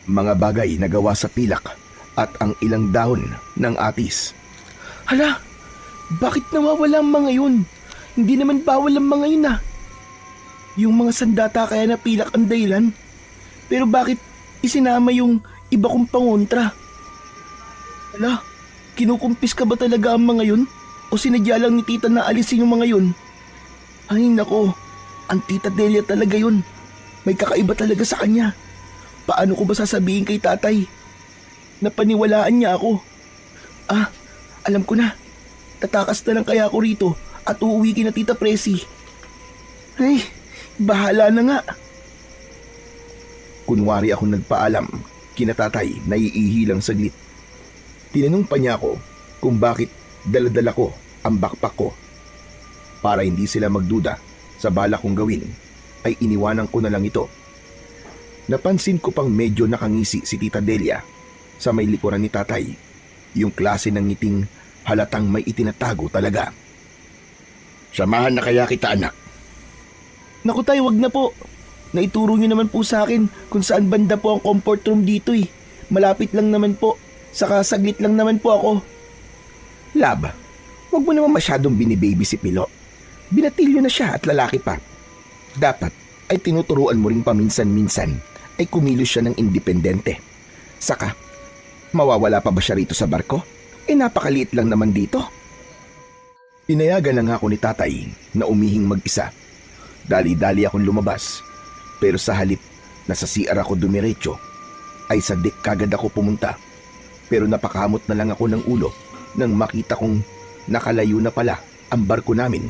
Speaker 1: mga bagay na gawa sa pilak at ang ilang dahon ng atis.
Speaker 2: Hala, bakit nawawala ang mga yun? Hindi naman bawal ang mga yun ah. Yung mga sandata kaya na pilak ang dahilan. Pero bakit isinama yung iba kong pangontra? Hala, kinukumpis ka ba talaga ang mga yun? O sinadya lang ni tita na alisin yung mga yun? Ay nako, ang Tita Delia talaga yun. May kakaiba talaga sa kanya. Paano ko ba sasabihin kay tatay? Napaniwalaan niya ako. Ah, alam ko na. Tatakas na lang kaya ako rito at uuwi kina Tita Presi. Ay, bahala na nga.
Speaker 1: Kunwari akong nagpaalam kina tatay na iihilang saglit. Tinanong pa niya ako kung bakit dala-dala ko ang backpack ko. Para hindi sila magduda sa balak kong gawin, ay iniwanan ko na lang ito. Napansin ko pang medyo nakangisi si Tita Delia sa may likuran ni tatay, yung klase ng ngiting halatang may itinatago talaga. Samahan na kaya kita anak?
Speaker 2: Naku tay, wag na po. Naituro niyo naman po sa akin kung saan banda po ang comfort room dito eh. Malapit lang naman po. Saka saglit lang naman po ako.
Speaker 1: Lab, wag mo naman masyadong binibaby si Pilo. Binatilyo na siya at lalaki pa. Dapat ay tinuturuan mo rin paminsan-minsan ay kumilos siya ng independente. Saka, mawawala pa ba siya rito sa barko? Eh napakaliit lang naman dito. Inayagan na nga ako ni tatay na umihing mag-isa. Dali-dali akong lumabas. Pero sa halip na sa CR ako dumiretso, ay sa deck kagad ako pumunta. Pero napakamot na lang ako ng ulo nang makita kong nakalayo na pala ang barko namin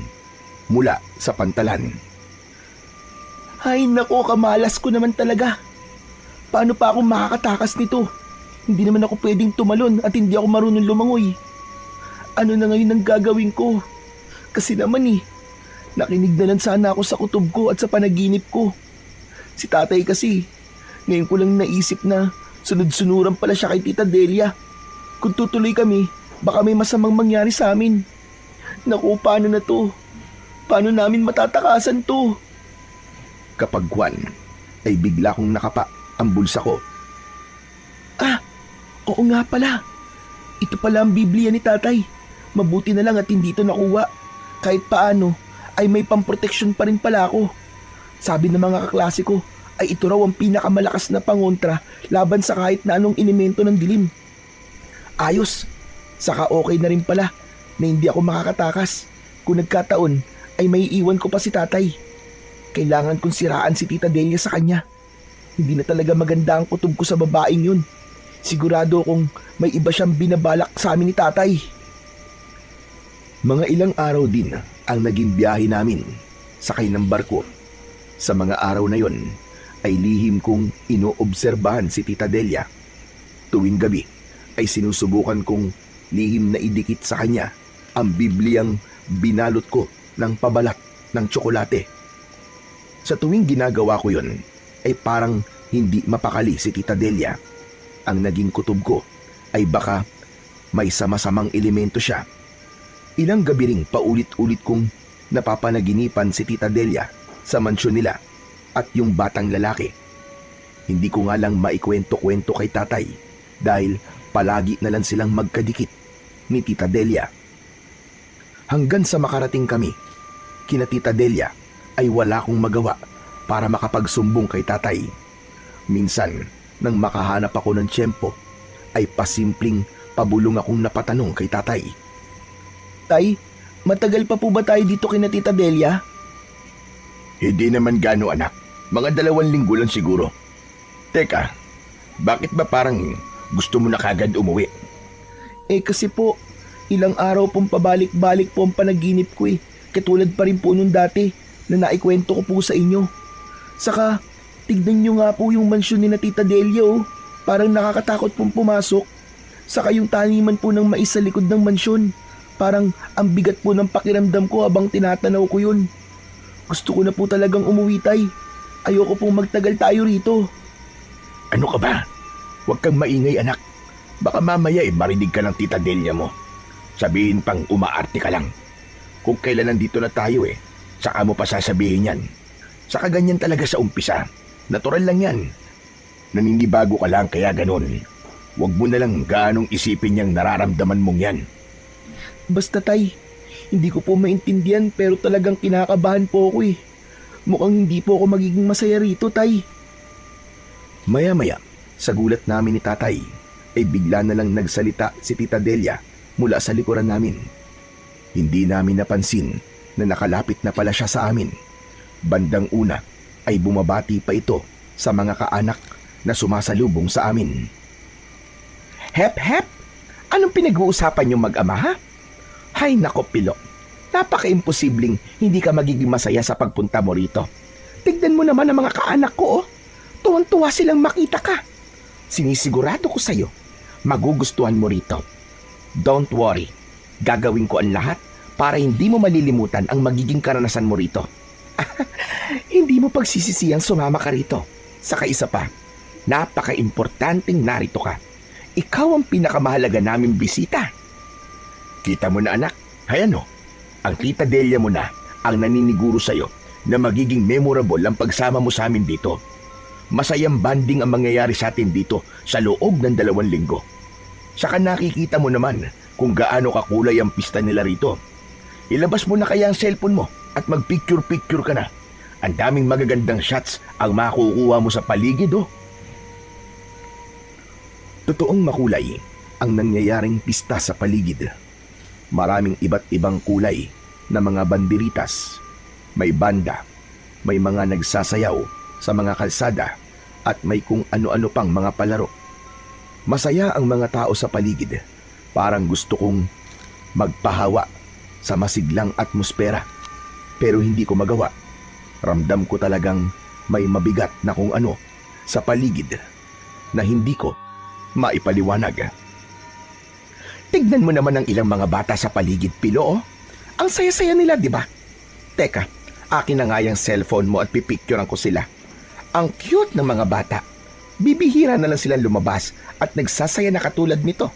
Speaker 1: mula sa pantalan.
Speaker 2: Ay nako, kamalas ko naman talaga. Paano pa ako makakatakas nito? Hindi naman ako pwedeng tumalon at hindi ako marunong lumangoy. Ano na ngayon ang gagawin ko? Kasi naman nakinig na lang sana ako sa kutob ko at sa panaginip ko. Si tatay kasi, ngayon ko lang naisip na sunod-sunuran pala siya kay Tita Delia. Kung tutuloy kami, baka may masamang mangyari sa amin. Naku, paano na to? Paano namin matatakasan to?
Speaker 1: Kapag Juan, ay bigla kong nakapa ang bulsa ko.
Speaker 2: Ah, oo nga pala. Ito pala ang Biblia ni tatay. Mabuti na lang at hindi ito nakuha. Kahit paano, ay may pamproteksyon pa rin pala ako. Sabi ng mga kaklase ko, ay ito raw ang pinakamalakas na pangontra laban sa kahit na anong elemento ng dilim. Ayos, saka okay na rin pala na hindi ako makakatakas. Kung nagkataon, ay may iwan ko pa si tatay. Kailangan kong siraan si Tita Delia sa kanya. Hindi na talaga maganda ang kutob ko sa babaeng yun. Sigurado kong may iba siyang binabalak sa amin ni tatay.
Speaker 1: Mga ilang araw din ang naging biyahe namin sakay ng barko. Sa mga araw na yon ay lihim kong inoobserbahan si Tita Delia. Tuwing gabi ay sinusubukan kong lihim na idikit sa kanya ang Bibliang binalot ko ng pabalat ng tsokolate. Sa tuwing ginagawa ko yon ay parang hindi mapakali si Tita Delia. Ang naging kutob ko ay baka may sama-samang elemento siya. Ilang gabi ring paulit-ulit kong napapanaginipan si Tita Delia sa mansyon nila at yung batang lalaki. Hindi ko nga lang maikwento-kwento kay tatay dahil palagi na lang silang magkadikit ni Tita Delia. Hanggang sa makarating kami, kina Tita Delia ay wala akong magawa para makapagsumbong kay tatay. Minsan, nang makahanap ako ng tiyempo, ay pasimpleng pabulong akong napatanong kay tatay.
Speaker 2: Tay, matagal pa po ba tayo dito kina Tita Delia?
Speaker 1: Hindi naman gaano anak, mga 2 linggo lang siguro. Teka, bakit ba parang gusto mo na kagad umuwi?
Speaker 2: Kasi po, ilang araw pong pabalik-balik po ang panaginip ko Katulad pa rin po nung dati na naikwento ko po sa inyo. Saka, tignan nyo nga po yung mansyon ni na Tita Delia Parang nakakatakot pong pumasok. Saka yung taniman po ng mais sa likod ng mansyon. Parang ang bigat po ng pakiramdam ko habang tinatanaw ko yun. Gusto ko na po talagang umuwi, tay. Ayoko pong magtagal tayo rito.
Speaker 1: Ano ka ba? Huwag kang maingay anak. Baka mamaya marinig ka ng Tita Delia mo. Sabihin pang umaarte ka lang. Kung kailan nandito na tayo saka mo pa sasabihin yan. Saka ganyan talaga sa umpisa. Natural lang yan. Naninibago ka lang kaya ganun. Huwag mo na lang gaanong isipin niyang nararamdaman mong yan.
Speaker 2: Basta tay, hindi ko po maintindihan pero talagang kinakabahan po ako Mukhang hindi po ako magiging masaya rito, tay.
Speaker 1: Maya-maya, sa gulat namin ni tatay, ay bigla na lang nagsalita si Tita Delia mula sa likuran namin. Hindi namin napansin na nakalapit na pala siya sa amin. Bandang una ay bumabati pa ito sa mga kaanak na sumasalubong sa amin.
Speaker 2: Hep, hep! Anong pinag-uusapan niyong mag-ama, ha? Hay nako, Pilo. Napaka-imposibleng hindi ka magiging masaya sa pagpunta mo rito. Tignan mo naman ang mga kaanak ko, Tuwang-tuwa silang makita ka. Sinisigurado ko sa'yo, magugustuhan mo rito. Don't worry, gagawin ko ang lahat para hindi mo malilimutan ang magiging karanasan mo rito. Hindi mo pagsisisiyang sumama ka rito. Saka isa pa, napaka-importanting narito ka. Ikaw ang pinakamahalaga naming bisita.
Speaker 1: Kita mo na anak, ang Tita Delia mo na ang naniniguro sa'yo na magiging memorable ang pagsama mo sa amin dito. Masayang banding ang mangyayari sa atin dito sa loob ng 2 linggo. Saka nakikita mo naman kung gaano kakulay ang pista nila rito. Ilabas mo na kaya ang cellphone mo at mag-picture-picture ka na. Ang daming magagandang shots ang makukuha mo sa paligid Totoong makulay ang nangyayaring pista sa paligid. Maraming iba't ibang kulay na mga banderitas. May banda, may mga nagsasayaw sa mga kalsada at may kung ano-ano pang mga palaro. Masaya ang mga tao sa paligid. Parang gusto kong magpahawa sa masiglang atmosfera. Pero hindi ko magawa. Ramdam ko talagang may mabigat na kung ano sa paligid na hindi ko maipaliwanag. Tignan mo naman ang ilang mga bata sa paligid, Pilo. Ang saya-saya nila, di ba? Teka, akin na nga yung cellphone mo at pipicturean ko sila. Ang cute ng mga bata. Bibihira na lang silang lumabas at nagsasaya na katulad nito.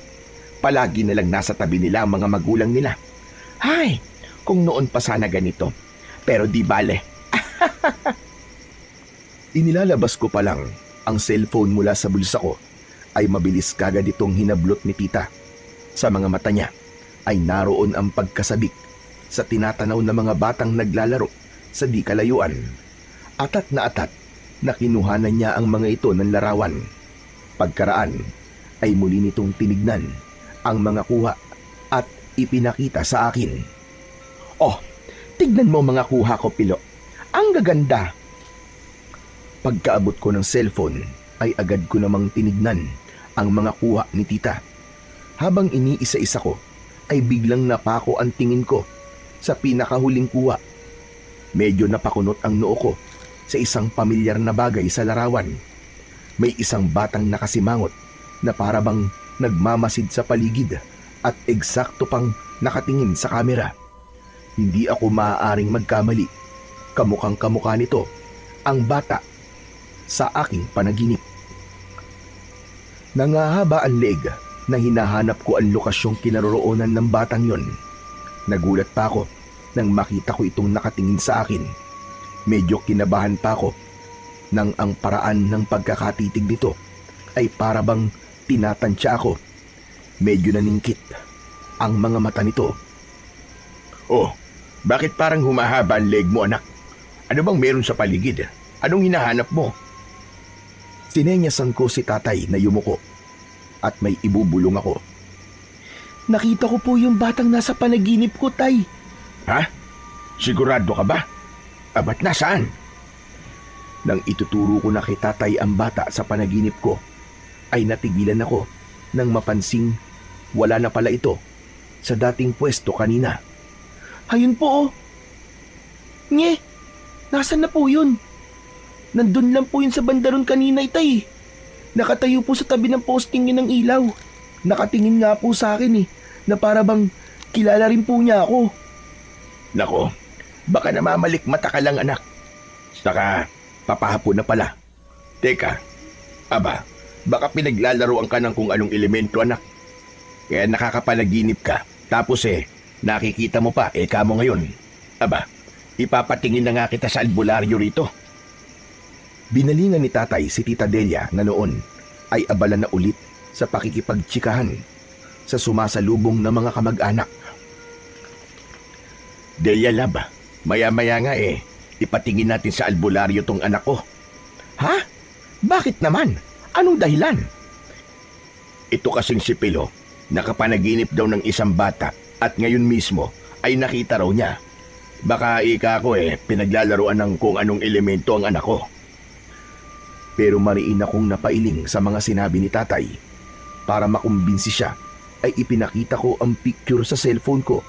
Speaker 1: Palagi na lang nasa tabi nila ang mga magulang nila. Hay, kung noon pa sana ganito. Pero di bale. Inilalabas ko pa lang ang cellphone mula sa bulsa ko ay mabilis kagad itong hinablot ni tita. Sa mga mata niya ay naroon ang pagkasabik sa tinatanaw na mga batang naglalaro sa di kalayuan. Atat na kinuhanan niya ang mga ito ng larawan. Pagkaraan ay muli nitong tinignan ang mga kuha at ipinakita sa akin. Oh, tignan mo mga kuha ko, Pilo. Ang gaganda. Pagkaabot ko ng cellphone ay agad ko namang tinignan ang mga kuha ni tita. Habang iniisa-isa ko ay biglang napako ang tingin ko sa pinakahuling kuha. Medyo napakunot ang noo ko sa isang pamilyar na bagay sa larawan. May isang batang nakasimangot na parabang nagmamasid sa paligid at eksakto pang nakatingin sa kamera. Hindi ako maaaring magkamali. Kamukhang kamukha nito ang bata sa aking panaginip. Nangahaba ang leeg na hinahanap ko ang lokasyong kinaroroonan ng batang yon. Nagulat pa ako nang makita ko itong nakatingin sa akin. Medyo kinabahan pa ako nang ang paraan ng pagkakatitig nito ay parabang
Speaker 2: Tinatansya ako. Medyo naningkit ang mga mata nito.
Speaker 1: Oh, bakit parang humahaba ang leg mo, anak? Ano bang meron sa paligid? Anong hinahanap mo?
Speaker 2: Sinenyasan ko si tatay na yumuko at may ibubulong ako. Nakita ko po yung batang nasa panaginip ko, tay.
Speaker 1: Ha? Sigurado ka ba? Ba't nasaan?
Speaker 2: Nang ituturo ko na kay tatay ang bata sa panaginip ko, ay natigilan ako nang mapansing wala na pala ito sa dating pwesto kanina. Ayun po, oh. Nye, nasan na po yun? Nandun lang po yun sa bandaron kanina, itay. Nakatayo po sa tabi ng posting yun ng ilaw. Nakatingin nga po sa akin na para bang kilala rin po niya ako.
Speaker 1: Nako, baka namamalikmata ka lang, anak. Saka, papahapon na pala. Teka, baka pinaglalaroan ka ng kung anong elemento, anak. Kaya nakakapanaginip ka. Tapos nakikita mo pa, kamo ngayon. Ipapatingin na nga kita sa albularyo rito.
Speaker 2: Binalingan ni tatay si Tita Delia na noon ay abala na ulit sa pakikipagtsikahan sa sumasalubong na mga kamag-anak.
Speaker 1: Delia, lab, maya-maya nga ipatingin natin sa albularyo tong anak ko.
Speaker 2: Ha? Bakit naman? Anong dahilan?
Speaker 1: Ito kasing si Pilo, nakapanaginip daw ng isang bata at ngayon mismo ay nakita raw niya. Baka ika ko pinaglalaroan ng kung anong elemento ang anak ko.
Speaker 2: Pero mariin akong napailing sa mga sinabi ni tatay. Para makumbinsi siya, ay ipinakita ko ang picture sa cellphone ko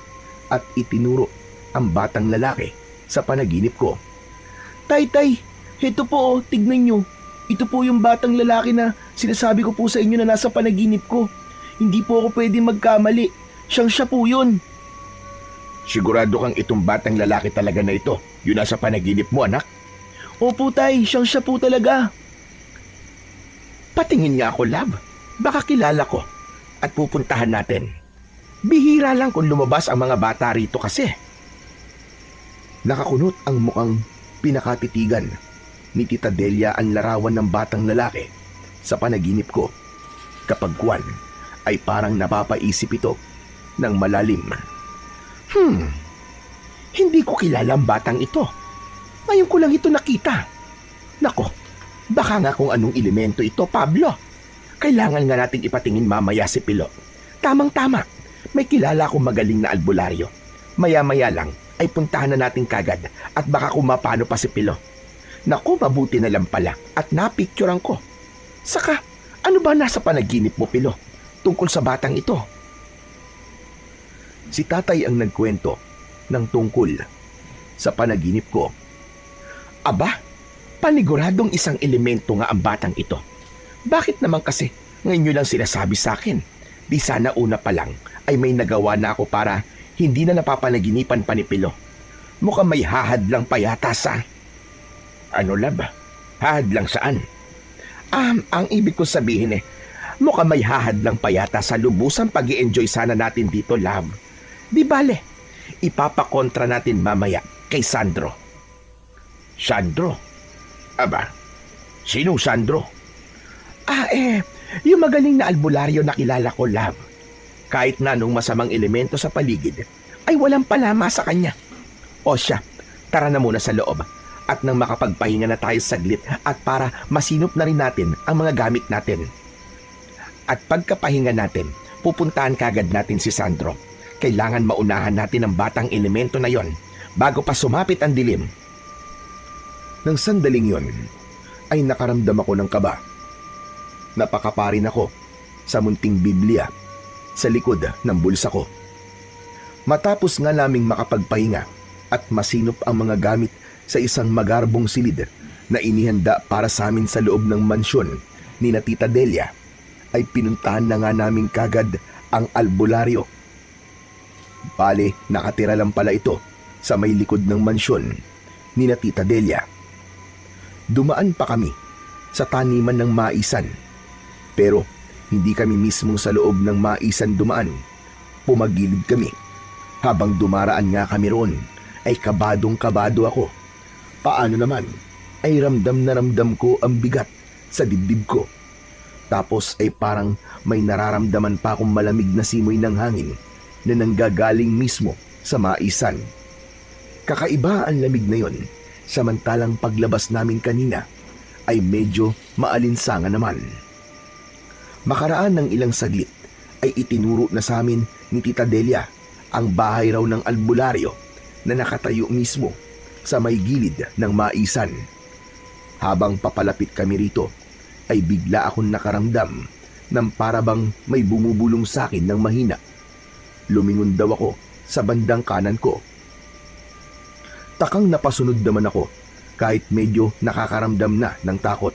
Speaker 2: at itinuro ang batang lalaki sa panaginip ko. Tay, ito po, tignan nyo. Ito po yung batang lalaki na sinasabi ko po sa inyo na nasa panaginip ko. Hindi po ako pwede magkamali. Siya po yun.
Speaker 1: Sigurado kang itong batang lalaki talaga na ito, yun nasa panaginip mo, anak?
Speaker 2: Opo, tay, siya po talaga.
Speaker 1: Patingin nga ako, love. Baka kilala ko at pupuntahan natin. Bihira lang kung lumabas ang mga bata rito kasi.
Speaker 2: Nakakunot ang mukhang pinakatitigan ni Tita Delia ang larawan ng batang lalaki sa panaginip ko. Kapag kuwan ay parang napapaisip ito ng malalim.
Speaker 1: Hindi ko kilala ang batang ito. Ngayon ko lang ito nakita. Nako, baka nga kung anong elemento ito, Pablo. Kailangan nga nating ipatingin mamaya si Pilo. Tamang-tama, may kilala akong magaling na albularyo. Maya-maya lang ay puntahan na natin kagad at baka kung mapano pa si Pilo. Naku, mabuti na lang pala at napicturean ko. Saka, ano ba nasa panaginip mo, Pilo, tungkol sa batang ito?
Speaker 2: Si tatay ang nagkwento ng tungkol sa panaginip ko.
Speaker 1: Paniguradong isang elemento nga ang batang ito. Bakit naman kasi ngayon nyo lang sinasabi sa akin? Di sana una pa lang ay may nagawa na ako para hindi na napapanaginipan pa ni Pilo. Mukhang may hahad lang pa yata sa... Ano, lab? Hahad lang saan? Ang ibig ko sabihin mukhang may hahad lang pa yata sa lubusang pag-i-enjoy sana natin dito, love. Di bale, ipapakontra natin mamaya kay Sandro. Sandro? Sinong Sandro? Yung magaling na albularyo na kilala ko, love. Kahit na anong masamang elemento sa paligid, ay walang palama sa kanya. O siya, tara na muna sa loob. At nang makapagpahinga na tayo saglit at para masinop na rin natin ang mga gamit natin. At pagkapahinga natin, pupuntahan kagad natin si Sandro. Kailangan maunahan natin ang batang elemento na yon bago pa sumapit ang dilim.
Speaker 2: Nang sandaling yon, ay nakaramdam ako ng kaba. Napakaparin ako sa munting Biblia sa likod ng bulsa ko. Matapos nga naming makapagpahinga at masinop ang mga gamit sa isang magarbong silid na inihanda para sa amin sa loob ng mansyon ni na Tita Delia, ay pinuntahan na nga namin kagad ang albularyo. Bale, nakatira lang pala ito sa may likod ng mansyon ni na Tita Delia. Dumaan pa kami sa taniman ng maisan, pero hindi kami mismong sa loob ng maisan dumaan. Pumagilid kami. Habang dumaraan nga kami roon, ay kabadong-kabado ako. Paano naman ay ramdam na ramdam ko ang bigat sa dibdib ko.
Speaker 1: Tapos ay parang may nararamdaman pa akong malamig na simoy ng hangin na nanggagaling mismo sa maisan. Kakaiba ang lamig na yon, samantalang paglabas namin kanina ay medyo maalinsangan naman. Makaraan ng ilang saglit ay itinuro na sa amin ni Tita Delia ang bahay raw ng albularyo na nakatayo mismo sa may gilid ng maisan. Habang papalapit kami rito, ay bigla akong nakaramdam ng parabang may bumubulong sa akin ng mahina. Lumingon daw ako sa bandang kanan ko. Takang napasunod naman ako kahit medyo nakakaramdam na ng takot.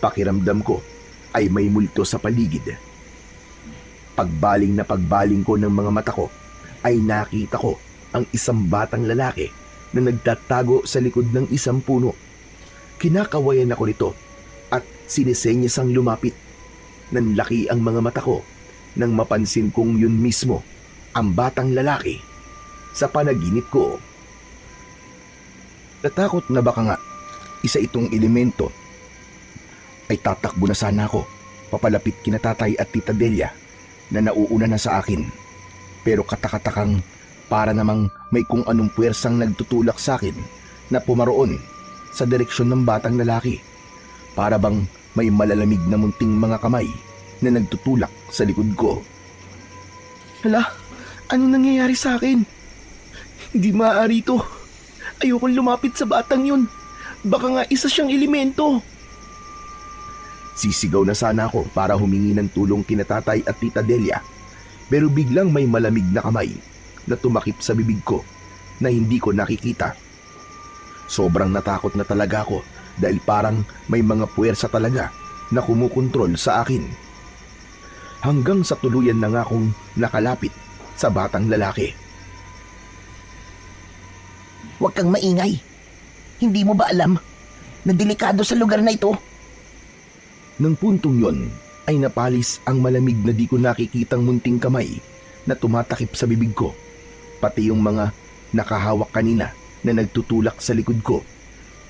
Speaker 1: Pakiramdam ko ay may multo sa paligid. Pagbaling ko ng mga mata ko ay nakita ko ang isang batang lalaki na nagtatago sa likod ng isang puno. Kinakawayan ako nito at sinisenyas ang lumapit. Nanlaki ang mga mata ko nang mapansin kong yun mismo ang batang lalaki sa panaginip ko. Natakot na baka nga isa itong elemento ay tatakbo na sana ako papalapit kina Tatay at Tita Delia na nauuna na sa akin. Pero katakatakang para namang may kung anong puwersang nagtutulak sa akin na pumaroon sa direksyon ng batang lalaki. Para bang may malalamig na munting mga kamay na nagtutulak sa likod ko.
Speaker 2: Hala, anong nangyayari sa akin? Hindi maaari ito. Ayokong lumapit sa batang yun. Baka nga isa siyang elemento.
Speaker 1: Sisigaw na sana ako para humingi ng tulong kina Tatay at Tita Delia. Pero biglang may malamig na kamay na tumakip sa bibig ko na hindi ko nakikita. Sobrang natakot na talaga ako dahil parang may mga puwersa talaga na kumukontrol sa akin. Hanggang sa tuluyan na nga akong nakalapit sa batang lalaki.
Speaker 3: Huwag kang maingay. Hindi mo ba alam na delikado sa lugar na ito?
Speaker 1: Nang puntong yon ay napalis ang malamig na di ko nakikitang munting kamay na tumatakip sa bibig ko. Pati yung mga nakahawak kanina na nagtutulak sa likod ko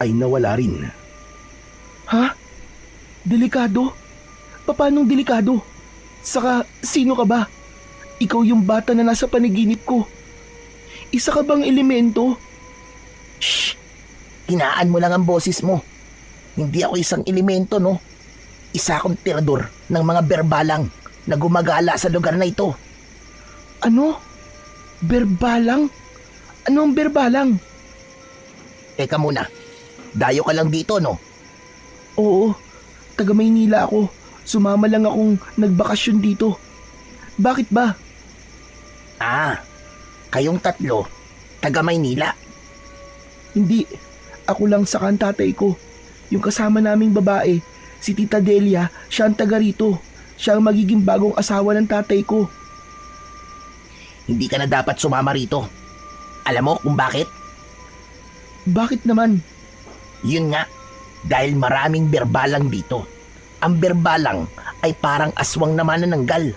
Speaker 1: ay nawala rin.
Speaker 2: Ha? Delikado? Paanong delikado? Saka sino ka ba? Ikaw yung bata na nasa panaginip ko. Isa ka bang elemento?
Speaker 3: Shh! Hinaan mo lang ang boses mo. Hindi ako isang elemento, no? Isa akong tirador ng mga berbalang na gumagala sa lugar na ito.
Speaker 2: Ano? Berbalang? Ano ang berbalang?
Speaker 3: Teka muna, dayo ka lang dito, no?
Speaker 2: Oo, taga Maynila ako. Sumama lang akong nagbakasyon dito. Bakit ba?
Speaker 3: Ah, kayong tatlo, taga Maynila.
Speaker 2: Hindi, ako lang sa tatay ko. Yung kasama naming babae, si Tita Delia, siya ang taga rito. Siya ang magiging bagong asawa ng tatay ko.
Speaker 3: Hindi ka na dapat sumama rito. Alam mo kung bakit?
Speaker 2: Bakit naman?
Speaker 3: Yun nga, dahil maraming berbalang dito. Ang berbalang ay parang aswang na manananggal.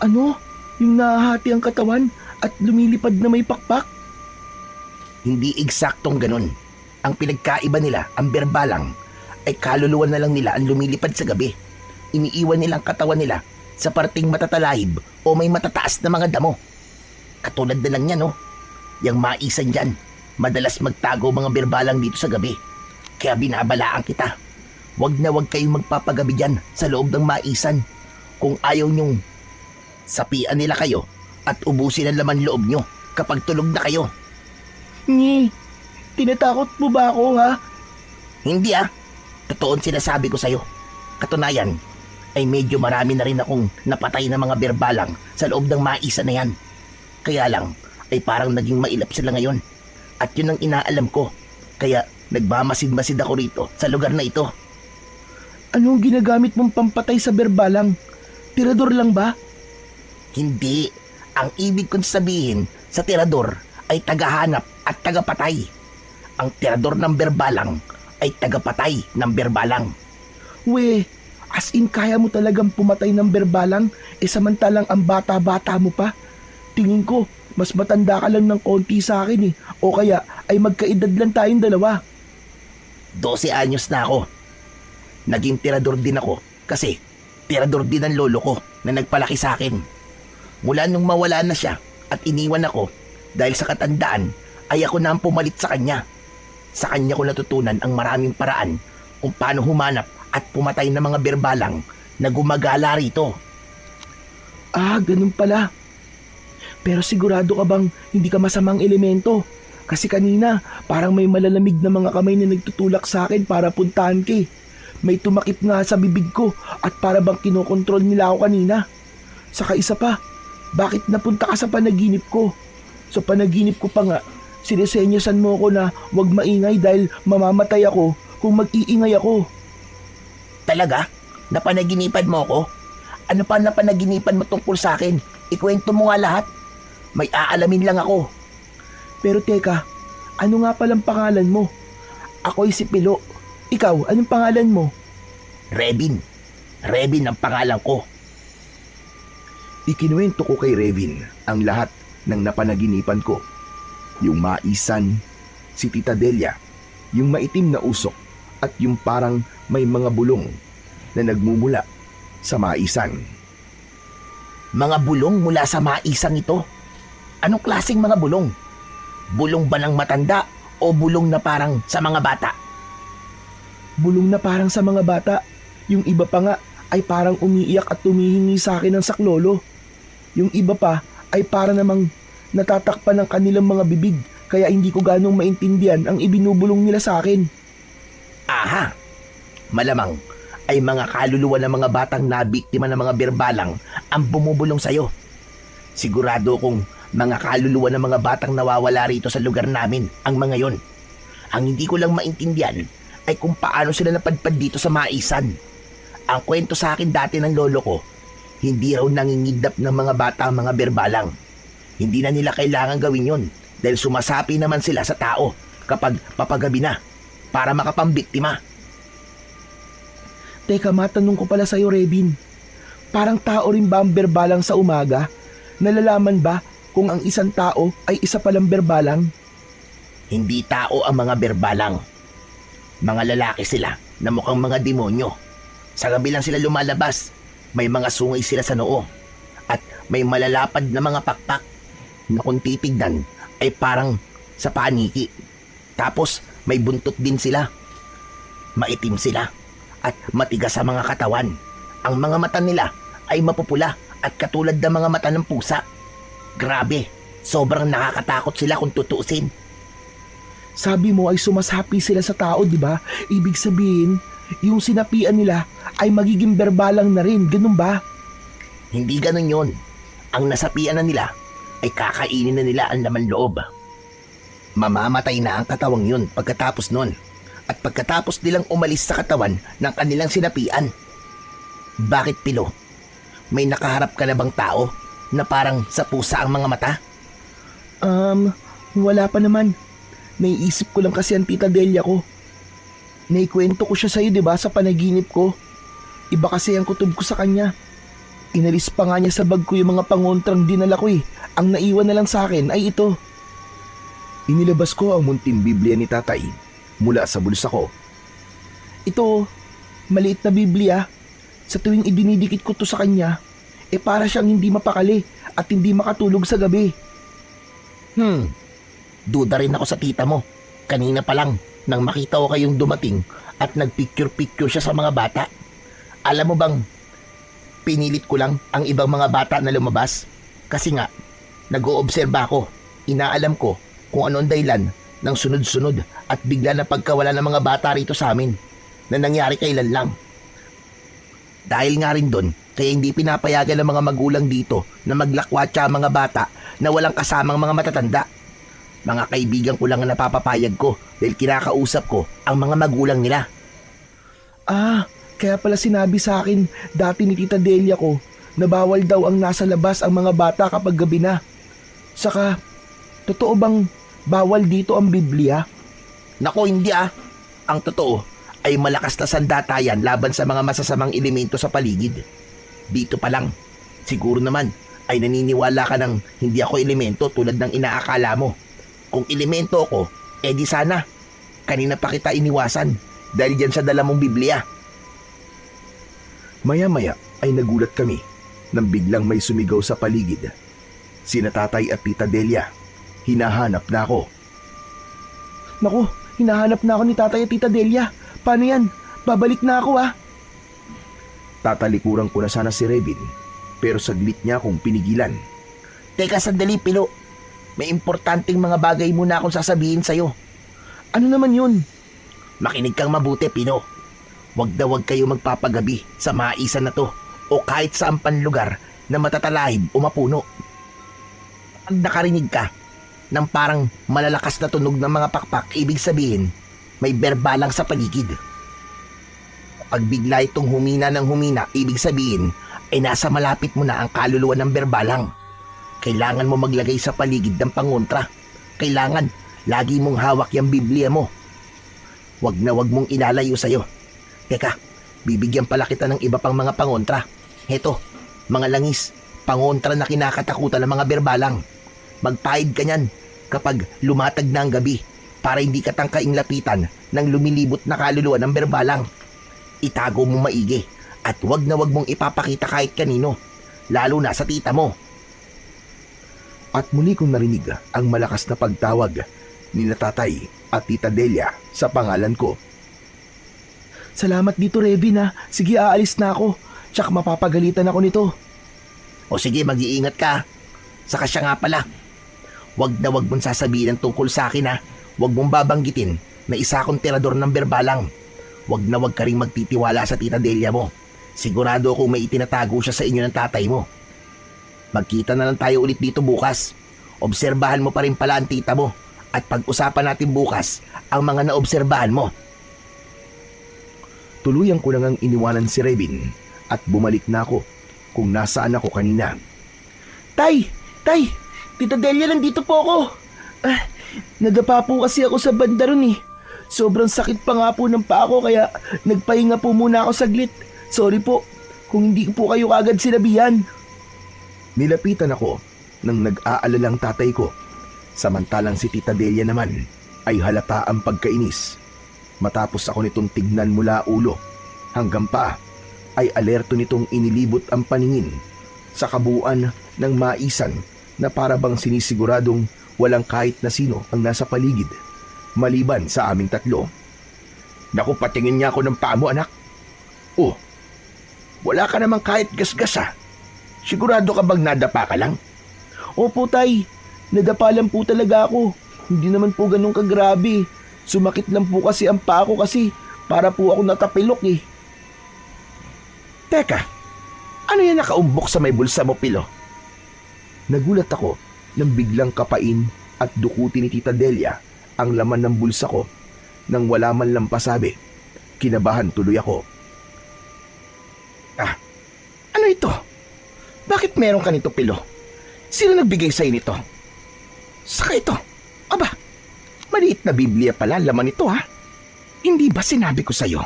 Speaker 2: Ano? Yung nahahati ang katawan at lumilipad na may pakpak?
Speaker 3: Hindi eksaktong ganun. Ang pinagkaiba nila, ang berbalang, ay kaluluwa na lang nila ang lumilipad sa gabi. Iniiwan nilang katawan nila sa parting matatalahib o may matataas na mga damo. Katulad na lang yan, no? Yang maisan dyan, madalas magtago mga berbalang dito sa gabi. Kaya binabalaan kita. Wag na wag kayong magpapagabi dyan sa loob ng maisan. Kung ayaw nyong sapian nila kayo at ubusin ang laman loob nyo kapag tulog na kayo.
Speaker 2: Nyi, tinatakot mo ba ako, ha?
Speaker 3: Hindi Totoo ang sinasabi ko sa'yo. Katunayan, ay medyo marami na rin akong napatay na mga berbalang sa loob ng maisa na yan. Kaya lang, ay parang naging mailap sila ngayon. At yun ang inaalam ko. Kaya nagmamasid-masid ako rito sa lugar na ito.
Speaker 2: Anong ginagamit mong pampatay sa berbalang? Tirador lang ba?
Speaker 3: Hindi. Ang ibig kong sabihin sa tirador ay tagahanap at tagapatay. Ang tirador ng berbalang ay tagapatay ng berbalang.
Speaker 2: We, as in kaya mo talagang pumatay ng berbalang samantalang ang bata-bata mo pa? Tingin ko, mas matanda ka lang ng konti sa akin eh. O kaya ay magkaedad lang tayong dalawa.
Speaker 3: 12 anyos na ako. Naging tirador din ako Kasi tirador din ang lolo ko na nagpalaki sa akin. Mula nung mawala na siya at iniwan ako dahil sa katandaan ay ako na ang pumalit sa kanya. Sa kanya ko natutunan ang maraming paraan kung paano humanap at pumatay ng mga berbalang na gumagala rito.
Speaker 2: Ah, ganun pala. Pero sigurado ka bang hindi ka masamang elemento? Kasi kanina, parang may malalamig na mga kamay na nagtutulak sa akin para puntahan ka. May tumakip nga sa bibig ko at para bang kinokontrol nila ako kanina. Saka isa pa, bakit napunta ka sa panaginip ko? Sa panaginip ko pa nga, sinesenyasan mo ako na huwag maingay dahil mamamatay ako kung mag-iingay ako.
Speaker 3: Talaga? Napanaginipan mo ako? Ano pa napanaginipan mo tungkol sa akin? Ikwento mo nga lahat. May aalamin lang ako.
Speaker 2: Pero teka, ano nga palang pangalan mo? Ako'y si Pilo. Ikaw, anong pangalan mo?
Speaker 3: Revin. Revin ang pangalan ko.
Speaker 1: Ikinuwento ko kay Revin ang lahat ng napanaginipan ko. Yung maisan, si Tita Delia, yung maitim na usok at yung parang may mga bulong na nagmumula sa maisan.
Speaker 3: Mga bulong mula sa maisang ito? Anong klaseng mga bulong? Bulong ba ng matanda o bulong na parang sa mga bata?
Speaker 2: Bulong na parang sa mga bata. Yung iba pa nga ay parang umiiyak at tumihingi sa akin ng saklolo. Yung iba pa ay para namang natatakpan ng kanilang mga bibig kaya hindi ko ganong maintindihan ang ibinubulong nila sa akin.
Speaker 3: Aha! Malamang ay mga kaluluwa ng mga batang nabiktima ng mga berbalang ang bumubulong sa'yo. Sigurado kong mga kaluluwa ng mga batang nawawala rito sa lugar namin ang mga yon. Ang hindi ko lang maintindihan ay kung paano sila napadpad dito sa maisan. Ang kwento sa akin dati ng lolo ko, hindi raw nangingidnap ng mga bata ang mga berbalang. Hindi na nila kailangan gawin yon dahil sumasapi naman sila sa tao kapag papagabi na para makapambiktima.
Speaker 2: Teka, matanong ko pala sa'yo, Revin. Parang tao rin ba ang berbalang sa umaga? Nalalaman ba kung ang isang tao ay isa palang berbalang?
Speaker 3: Hindi tao ang mga berbalang. Mga lalaki sila na mukhang mga demonyo. Sa gabi lang sila lumalabas. May mga sungay sila sa noo. At may malalapad na mga pakpak na kung titignan ay parang sa paniki. Tapos may buntot din sila. Maitim sila at matigas sa mga katawan. Ang mga mata nila ay mapupula at katulad ng mga mata ng pusa. Grabe, sobrang nakakatakot sila kung tutuusin.
Speaker 2: Sabi mo ay sumasapi sila sa tao, di ba? Ibig sabihin, yung sinapian nila ay magiging berbalang na rin, ganun ba?
Speaker 3: Hindi ganun yon. Ang nasapian na nila ay kakainin na nila ang laman loob. Mamamatay na ang katawang yun pagkatapos nun. At pagkatapos nilang umalis sa katawan ng kanilang sinapian. Bakit, Pilo? May nakaharap ka na bang tao na parang sa pusa ang mga mata?
Speaker 2: Wala pa naman. Naiisip ko lang kasi ang Tita Delia ko. Naikwento ko siya sa'yo, di ba, sa panaginip ko. Iba kasi ang kutob ko sa kanya. Inalis pa nga niya sa bag ko yung mga pangontrang dinala ko eh. Ang naiwan na lang sa akin ay ito.
Speaker 1: Inilabas ko ang munting Biblia ni Tatay mula sa bulsa ko.
Speaker 2: Ito, maliit na Biblia. Sa tuwing idinidikit ko to sa kanya, para siyang hindi mapakali at hindi makatulog sa gabi.
Speaker 3: Duda rin ako sa tita mo. Kanina pa lang, nang makita ko kayong dumating at nagpicture-picture siya sa mga bata. Alam mo bang, pinilit ko lang ang ibang mga bata na lumabas. Kasi nga, nag-oobserba ako. Inaalam ko kung ano ang dahilan ng sunod-sunod at bigla na pagkawala ng mga bata rito sa amin na nangyari kailan lang. Dahil nga rin doon, kaya hindi pinapayagan ng mga magulang dito na maglakwatsa ang mga bata na walang kasamang mga matatanda. Mga kaibigan ko lang ang napapapayag ko dahil kinakausap ko ang mga magulang nila.
Speaker 2: Kaya pala sinabi sa akin dati ni Tita Delia ko na bawal daw ang nasa labas ang mga bata kapag gabi na. Saka, totoo bang bawal dito ang Biblia?
Speaker 3: Nako, hindi Ang totoo ay malakas na sandatayan laban sa mga masasamang elemento sa paligid. Dito pa lang, siguro naman ay naniniwala ka ng hindi ako elemento tulad ng inaakala mo. Kung elemento ako, di sana. Kanina pa kita iniwasan dahil dyan sa dala mong Biblia.
Speaker 1: Maya-maya ay nagulat kami nang biglang may sumigaw sa paligid. Sina tatay at tita Delia. Hinahanap na ako.
Speaker 2: Naku, hinahanap na ako ni tatay at tita Delia. Paano yan? Babalik na ako ah.
Speaker 1: Tatalikuran ko na sana si Revin, pero saglit niya akong pinigilan.
Speaker 3: Teka sandali, Pilo. May importanteng mga bagay muna akong sasabihin sa'yo.
Speaker 2: Ano naman yun?
Speaker 3: Makinig kang mabuti, Pino. Huwag na huwag kayo magpapagabi sa maisan na to o kahit saan pan lugar na matatalahib o mapuno. Pag nakarinig ka ng parang malalakas na tunog ng mga pakpak, ibig sabihin may berbalang sa paligid. Pag bigla itong humina ng humina, ibig sabihin ay nasa malapit mo na ang kaluluwa ng berbalang. Kailangan mo maglagay sa paligid ng pangontra. Kailangan lagi mong hawak yung Biblia mo. Huwag na huwag mong ilalayo sa'yo. Teka, bibigyan pala kita ng iba pang mga pangontra. Heto, mga langis, pangontra na kinakatakutan ng mga berbalang. Magpahid ka niyan kapag lumatag na ang gabi para hindi ka tangkaing lapitan ng lumilibot na kaluluwa ng berbalang. Itago mo maigi at huwag na huwag mong ipapakita kahit kanino, lalo na sa tita mo.
Speaker 1: At muli kong narinig ang malakas na pagtawag ni tatay at tita Delia sa pangalan ko.
Speaker 2: Salamat dito, Revin ah. Sige, aalis na ako. Tsaka mapapagalitan ako nito.
Speaker 3: O sige, mag-iingat ka. Saka siya nga pala. Huwag na huwag mong sasabihin ang tungkol sa akin ha. Huwag mong babanggitin na isa akong tirador ng berbalang. Huwag na huwag ka rin magtitiwala sa tita Delia mo. Sigurado akong may itinatago siya sa inyo ng tatay mo. Magkita na lang tayo ulit dito bukas. Obserbahan mo pa rin pala ang tita mo. At pag-usapan natin bukas ang mga naobserbahan mo.
Speaker 1: Tuluyan ko na ngang iniwanan si Revin at bumalik na ako kung nasaan ako kanina.
Speaker 2: Tay! Tay! Tita Delia, nandito po ako. Nadapa po kasi ako sa banda ron eh. Sobrang sakit pa nga po ng paa ko kaya nagpahinga po muna ako saglit. Sorry po kung hindi ko po kayo kagad sinabihan.
Speaker 1: Nilapitan ako nang nag-aalalang tatay ko. Samantalang si tita Delia naman ay halata ang pagkainis. Matapos ako nitong tignan mula ulo hanggang paa, ay alerto nitong inilibot ang paningin sa kabuuan ng maisan na para bang sinisiguradong walang kahit na sino ang nasa paligid, maliban sa aming tatlo. Naku, patingin niya ako ng paa mo, anak. Oh, wala ka namang kahit gasgasa. Sigurado ka bang nadapa ka lang?
Speaker 2: Opo, tay. Nadapa lang po talaga ako. Hindi naman po ganun kagrabe. Sumakit lang po kasi ang paa ko kasi para po ako natapilok eh.
Speaker 3: Teka, ano yan nakaumbok sa may bulsa mo, Pilo?
Speaker 1: Nagulat ako nang biglang kapain at dukutin ni tita Delia ang laman ng bulsa ko nang wala man lang pasabi. Kinabahan tuloy ako.
Speaker 3: Ano ito? Bakit meron ka nito, Pilo? Sino nagbigay sa'yo nito? Saka ito, aba, maliit na Biblia pala laman nito ha. Hindi ba sinabi ko sa'yo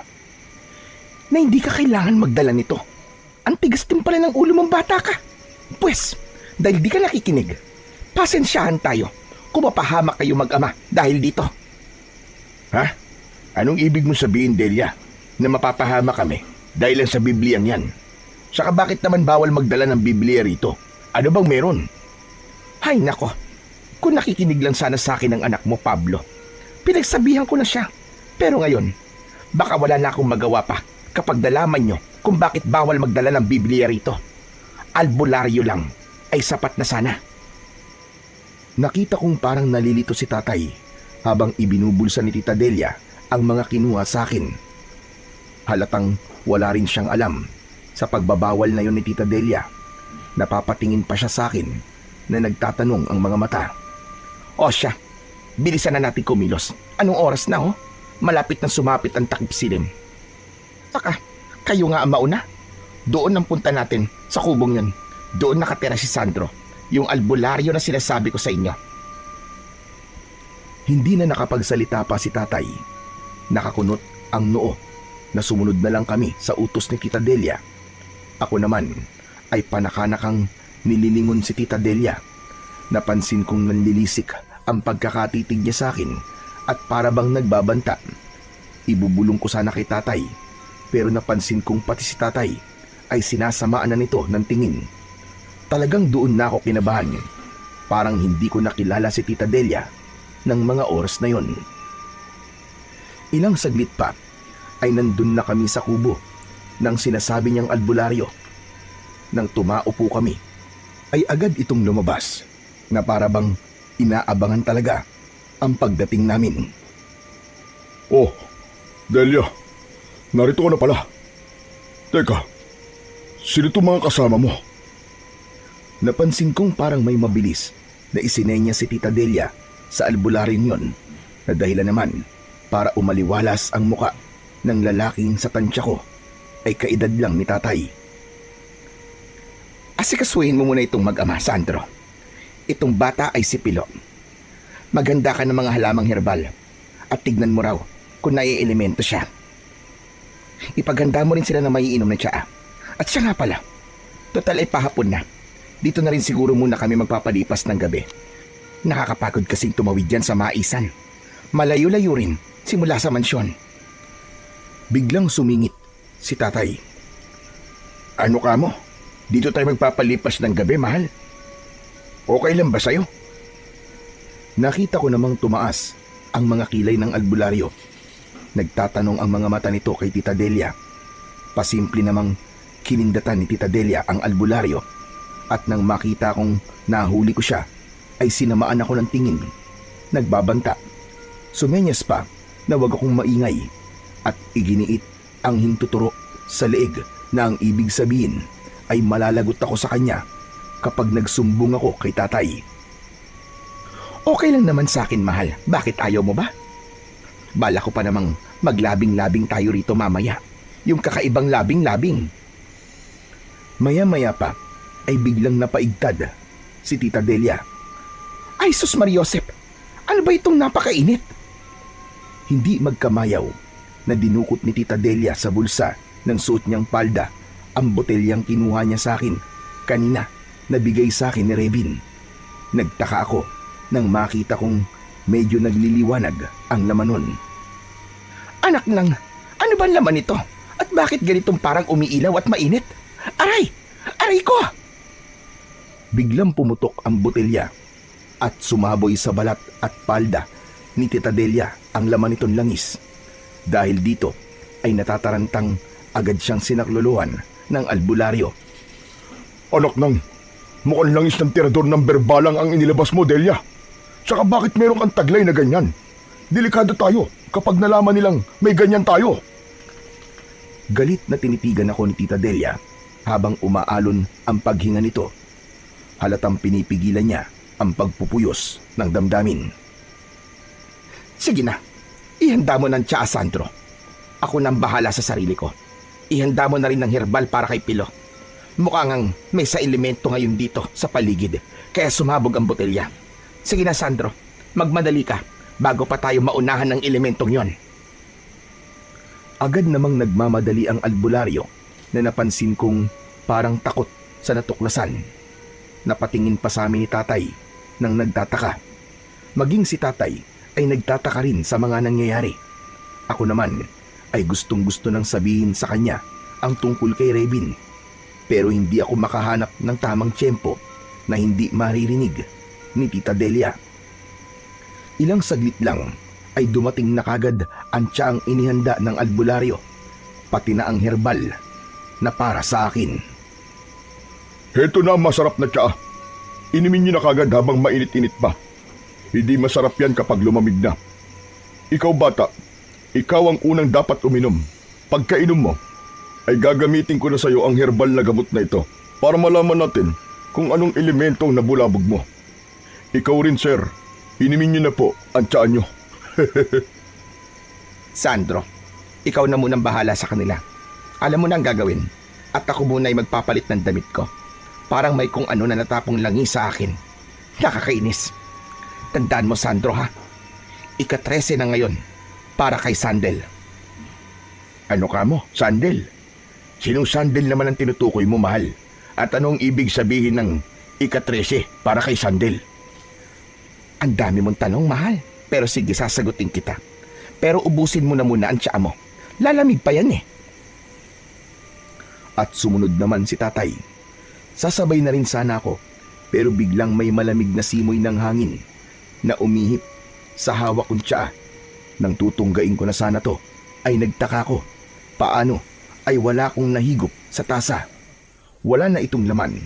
Speaker 3: na hindi ka kailangan magdala nito? Ang tigas din pala ng ulo mong bata ka. Pwes, dahil di ka nakikinig, pasensyahan tayo kung mapahamak kayo mag-ama dahil dito.
Speaker 1: Ha? Anong ibig mo sabihin, Delia? Na mapapahama kami dahil lang sa Bibliang yan? Saka bakit naman bawal magdala ng Biblia rito? Ano bang meron?
Speaker 3: Hay nako, kung nakikinig lang sana sa akin ng anak mo, Pablo. Pinagsabihan ko na siya. Pero ngayon, baka wala na akong magawa pa kapag nalaman nyo kung bakit bawal magdala ng Biblia rito. Albularyo lang ay sapat na sana.
Speaker 1: Nakita kong parang nalilito si tatay habang ibinubulsa ni tita Delia ang mga kinuha sa akin. Halatang wala rin siyang alam sa pagbabawal na yon ni tita Delia. Napapatingin pa siya sa akin na nagtatanong ang mga mata.
Speaker 3: O siya, bilisan na natin kumilos. Anong oras na Malapit na sumapit ang takip silim. Saka, kayo nga ang mauna. Doon ang punta natin sa kubong yun. Doon nakatira si Sandro, yung albularyo na sinasabi ko sa inyo.
Speaker 1: Hindi na nakapagsalita pa si tatay. Nakakunot ang noo na sumunod na lang kami sa utos ni tita Delia. Ako naman ay panakanakang nililingon si tita Delia. Napansin kong nanlilisik ang pagkakatitig niya sa akin at para bang nagbabanta. Ibubulong ko sana kay tatay pero napansin kong pati si tatay ay sinasamaan na nito ng tingin. Talagang doon na ako kinabahan. Parang hindi ko nakilala si Tita Delia ng mga oras na yon. Ilang saglit pa ay nandun na kami sa kubo ng sinasabi niyang albularyo. Nang tumaupo kami, ay agad itong lumabas na para bang inaabangan talaga ang pagdating namin.
Speaker 4: Oh, Delia, narito ka na pala. Teka, sino itong mga kasama mo?
Speaker 1: Napansin kong parang may mabilis na isinenya si Tita Delia sa albularyo yon na dahilan naman para umaliwalas ang muka ng lalaking sa tansya ko ay kaedad lang ni tatay.
Speaker 3: Asikasuhin mo muna itong mag-ama, Sandro. Itong bata ay si Pilo. Maganda ka ng mga halamang herbal at tignan mo raw kung nai-elemento siya. Ipaganda mo rin sila na maiinom ng tsaa. At siya nga pala, total ay pahapon na. Dito na rin siguro muna kami magpapalipas ng gabi. Nakakapagod kasing tumawid yan sa maisan. Malayo-layo rin simula sa mansyon.
Speaker 1: Biglang sumingit si tatay.
Speaker 3: Ano ka mo? Dito tayo magpapalipas ng gabi, mahal. Okay lang ba sa'yo?
Speaker 1: Nakita ko namang tumaas ang mga kilay ng albularyo. Nagtatanong ang mga mata nito kay Tita Delia. Pasimple namang kinindatan ni Tita Delia ang albularyo. At nang makita kong nahuli ko siya, ay sinamaan ako ng tingin. Nagbabanta. Sumenyas pa na wag akong maingay at iginiit ang hintuturo sa leeg na ang ibig sabihin ay malalagot ako sa kanya kapag nagsumbong ako kay tatay.
Speaker 3: Okay lang naman sa akin, mahal. Bakit ayaw mo ba? Bala ko pa namang maglabing-labing tayo rito mamaya. Yung kakaibang labing-labing.
Speaker 1: Maya-maya pa ay biglang napaigtad si Tita Delia.
Speaker 3: Ay, sus Mariosep! Ano ba itong napakainit?
Speaker 1: Hindi magkamayaw na dinukot ni Tita Delia sa bulsa ng suot niyang palda ang botelyang kinuha niya sa akin kanina na bigay sa akin ni Revin. Nagtaka ako nang makita kong medyo nagliliwanag ang laman nun.
Speaker 3: Anak ng, ano ba ang laman nito? At bakit ganitong parang umiilaw at mainit? Aray! Aray ko!
Speaker 1: Biglang pumutok ang botelya at sumaboy sa balat at palda ni Tita Delia ang laman nitong langis. Dahil dito ay natatarantang agad siyang sinakluluhan ng albularyo.
Speaker 4: Anak nang, mukhang langis ng tirador ng berbalang ang inilabas mo, Delia. Tsaka bakit meron kang taglay na ganyan? Delikado tayo kapag nalaman nilang may ganyan tayo.
Speaker 1: Galit na tinitigan ako ni Tita Delia habang umaalon ang paghinga nito. Halatang pinipigilan niya ang pagpupuyos ng damdamin.
Speaker 3: Sige na, ihanda mo ng tsaa, Sandro. Ako nang bahala sa sarili ko. Ihanda mo na rin ng herbal para kay Pilo. Mukhang may sa elemento ngayon dito sa paligid, kaya sumabog ang botelya. Sige na, Sandro, magmadali ka bago pa tayo maunahan ng elementong yon.
Speaker 1: Agad namang nagmamadali ang albularyo na napansin kong parang takot sa natuklasan. Napatingin pa sa amin ni tatay nang nagtataka. Maging si tatay ay nagtataka rin sa mga nangyayari. Ako naman ay gustong-gusto nang sabihin sa kanya ang tungkol kay Revin. Pero hindi ako makahanap ng tamang tiyempo na hindi maririnig ni Tita Delia. Ilang saglit lang ay dumating na kagad ang tsaang inihanda ng albularyo, pati na ang herbal na para sa akin.
Speaker 4: Heto na ang masarap na tsaa. Inumin niyo na kagad habang mainit-init pa. Hindi masarap yan kapag lumamig na. Ikaw bata, ikaw ang unang dapat uminom. Pagkainom mo, ay gagamitin ko na sa iyo ang herbal na gamot na ito para malaman natin kung anong elemento ang nabulabog mo. Ikaw rin, sir. Inumin niyo na po ang tsaa niyo.
Speaker 3: Sandro, ikaw na munang bahala sa kanila. Alam mo na ang gagawin. At ako muna ay magpapalit ng damit ko. Parang may kung ano na natapong langis sa akin. Nakakainis. Tandaan mo, Sandro, ha? Ika-13 na ngayon para kay Sandel.
Speaker 4: Ano ka mo, Sandel? Sinong Sandel naman ang tinutukoy mo, mahal? At anong ibig sabihin ng ika-13 para kay Sandel?
Speaker 3: Ang dami mong tanong, mahal. Pero sige, sasagutin kita. Pero ubusin mo na muna ang tsaa mo. Lalamig pa yan eh.
Speaker 1: At sumunod naman si tatay. Sasabay na rin sana ako, pero biglang may malamig na simoy ng hangin na umihip sa hawak kong tsaa. Nang tutunggain ko na sana to, ay nagtaka ko. Paano ay wala kong nahigop sa tasa? Wala na itong laman.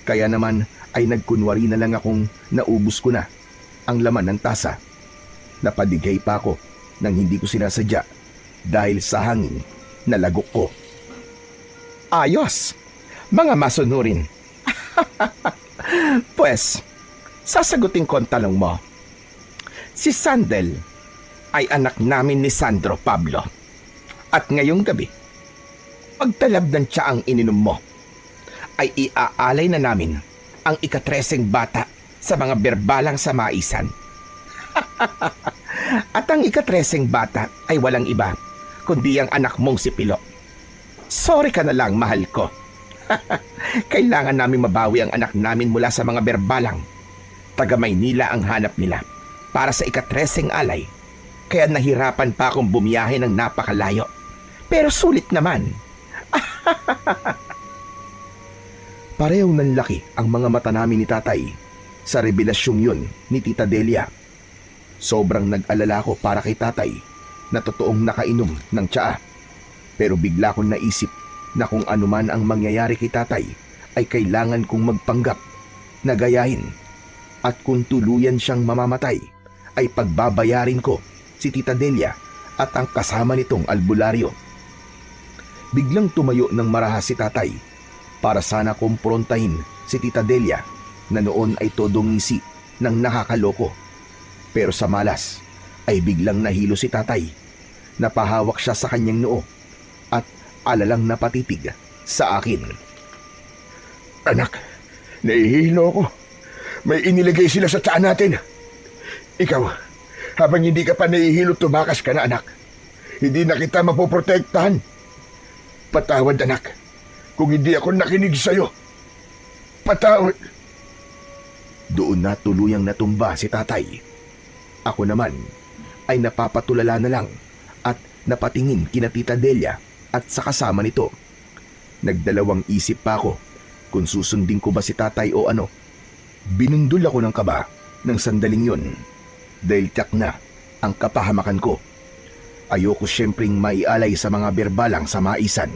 Speaker 1: Kaya naman ay nagkunwari na lang akong naubos ko na ang laman ng tasa. Napadigay pa ako nang hindi ko sinasadya dahil sa hangin na lagok ko. Ayos! Mga masunurin. Pues, sasagutin ko ang tanong mo. Si Sandel ay anak namin ni Sandro Pablo. At ngayong gabi, pagtalab ng tsaang ininom mo, ay iaalay na namin ang ikatreseng bata sa mga berbalang sa maisan. At ang ikatreseng bata ay walang iba, kundi ang anak mong si Pilo. Sorry ka na lang, mahal ko. Kailangan namin mabawi ang anak namin mula sa mga berbalang. Taga Maynila ang hanap nila para sa ikatreseng alay. Kaya nahirapan pa akong bumiyahe ng napakalayo. Pero sulit naman. Parehong nanlaki ang mga mata namin ni tatay sa revelasyong yun ni Tita Delia. Sobrang nag-alala ko para kay tatay na totoong nakainom ng tsaa. Pero bigla kong naisip na kung anuman ang mangyayari kay tatay ay kailangan kong magpanggap na gayahin. At kung tuluyan siyang mamamatay ay pagbabayarin ko si Tita Delia at ang kasama nitong albularyo. Biglang tumayo ng marahas si tatay para sana kumprontahin si Tita Delia na noon ay todong ngisi ng nakakaloko. Pero sa malas ay biglang nahilo si tatay. Napahawak siya sa kanyang noo at alalang napatitig sa akin.
Speaker 4: Anak, nahihilo ako. May inilagay sila sa tiyan natin. Ikaw, habang hindi ka pa nahihilo, tumakas ka na, anak. Hindi na kita mapoprotektahan. Patawad, anak, kung hindi ako nakinig sa'yo. Patawad.
Speaker 1: Doon na tuluyang natumba si tatay. Ako naman ay napapatulala na lang at napatingin kina Tita Delia at sa kasama nito. Nagdalawang isip pa ako kung susundin ko ba si tatay o ano. Binundol ako ng kaba ng sandaling yon dahil tiyak na ang kapahamakan ko. Ayoko siyempreng maialay sa mga berbalang sa maisan.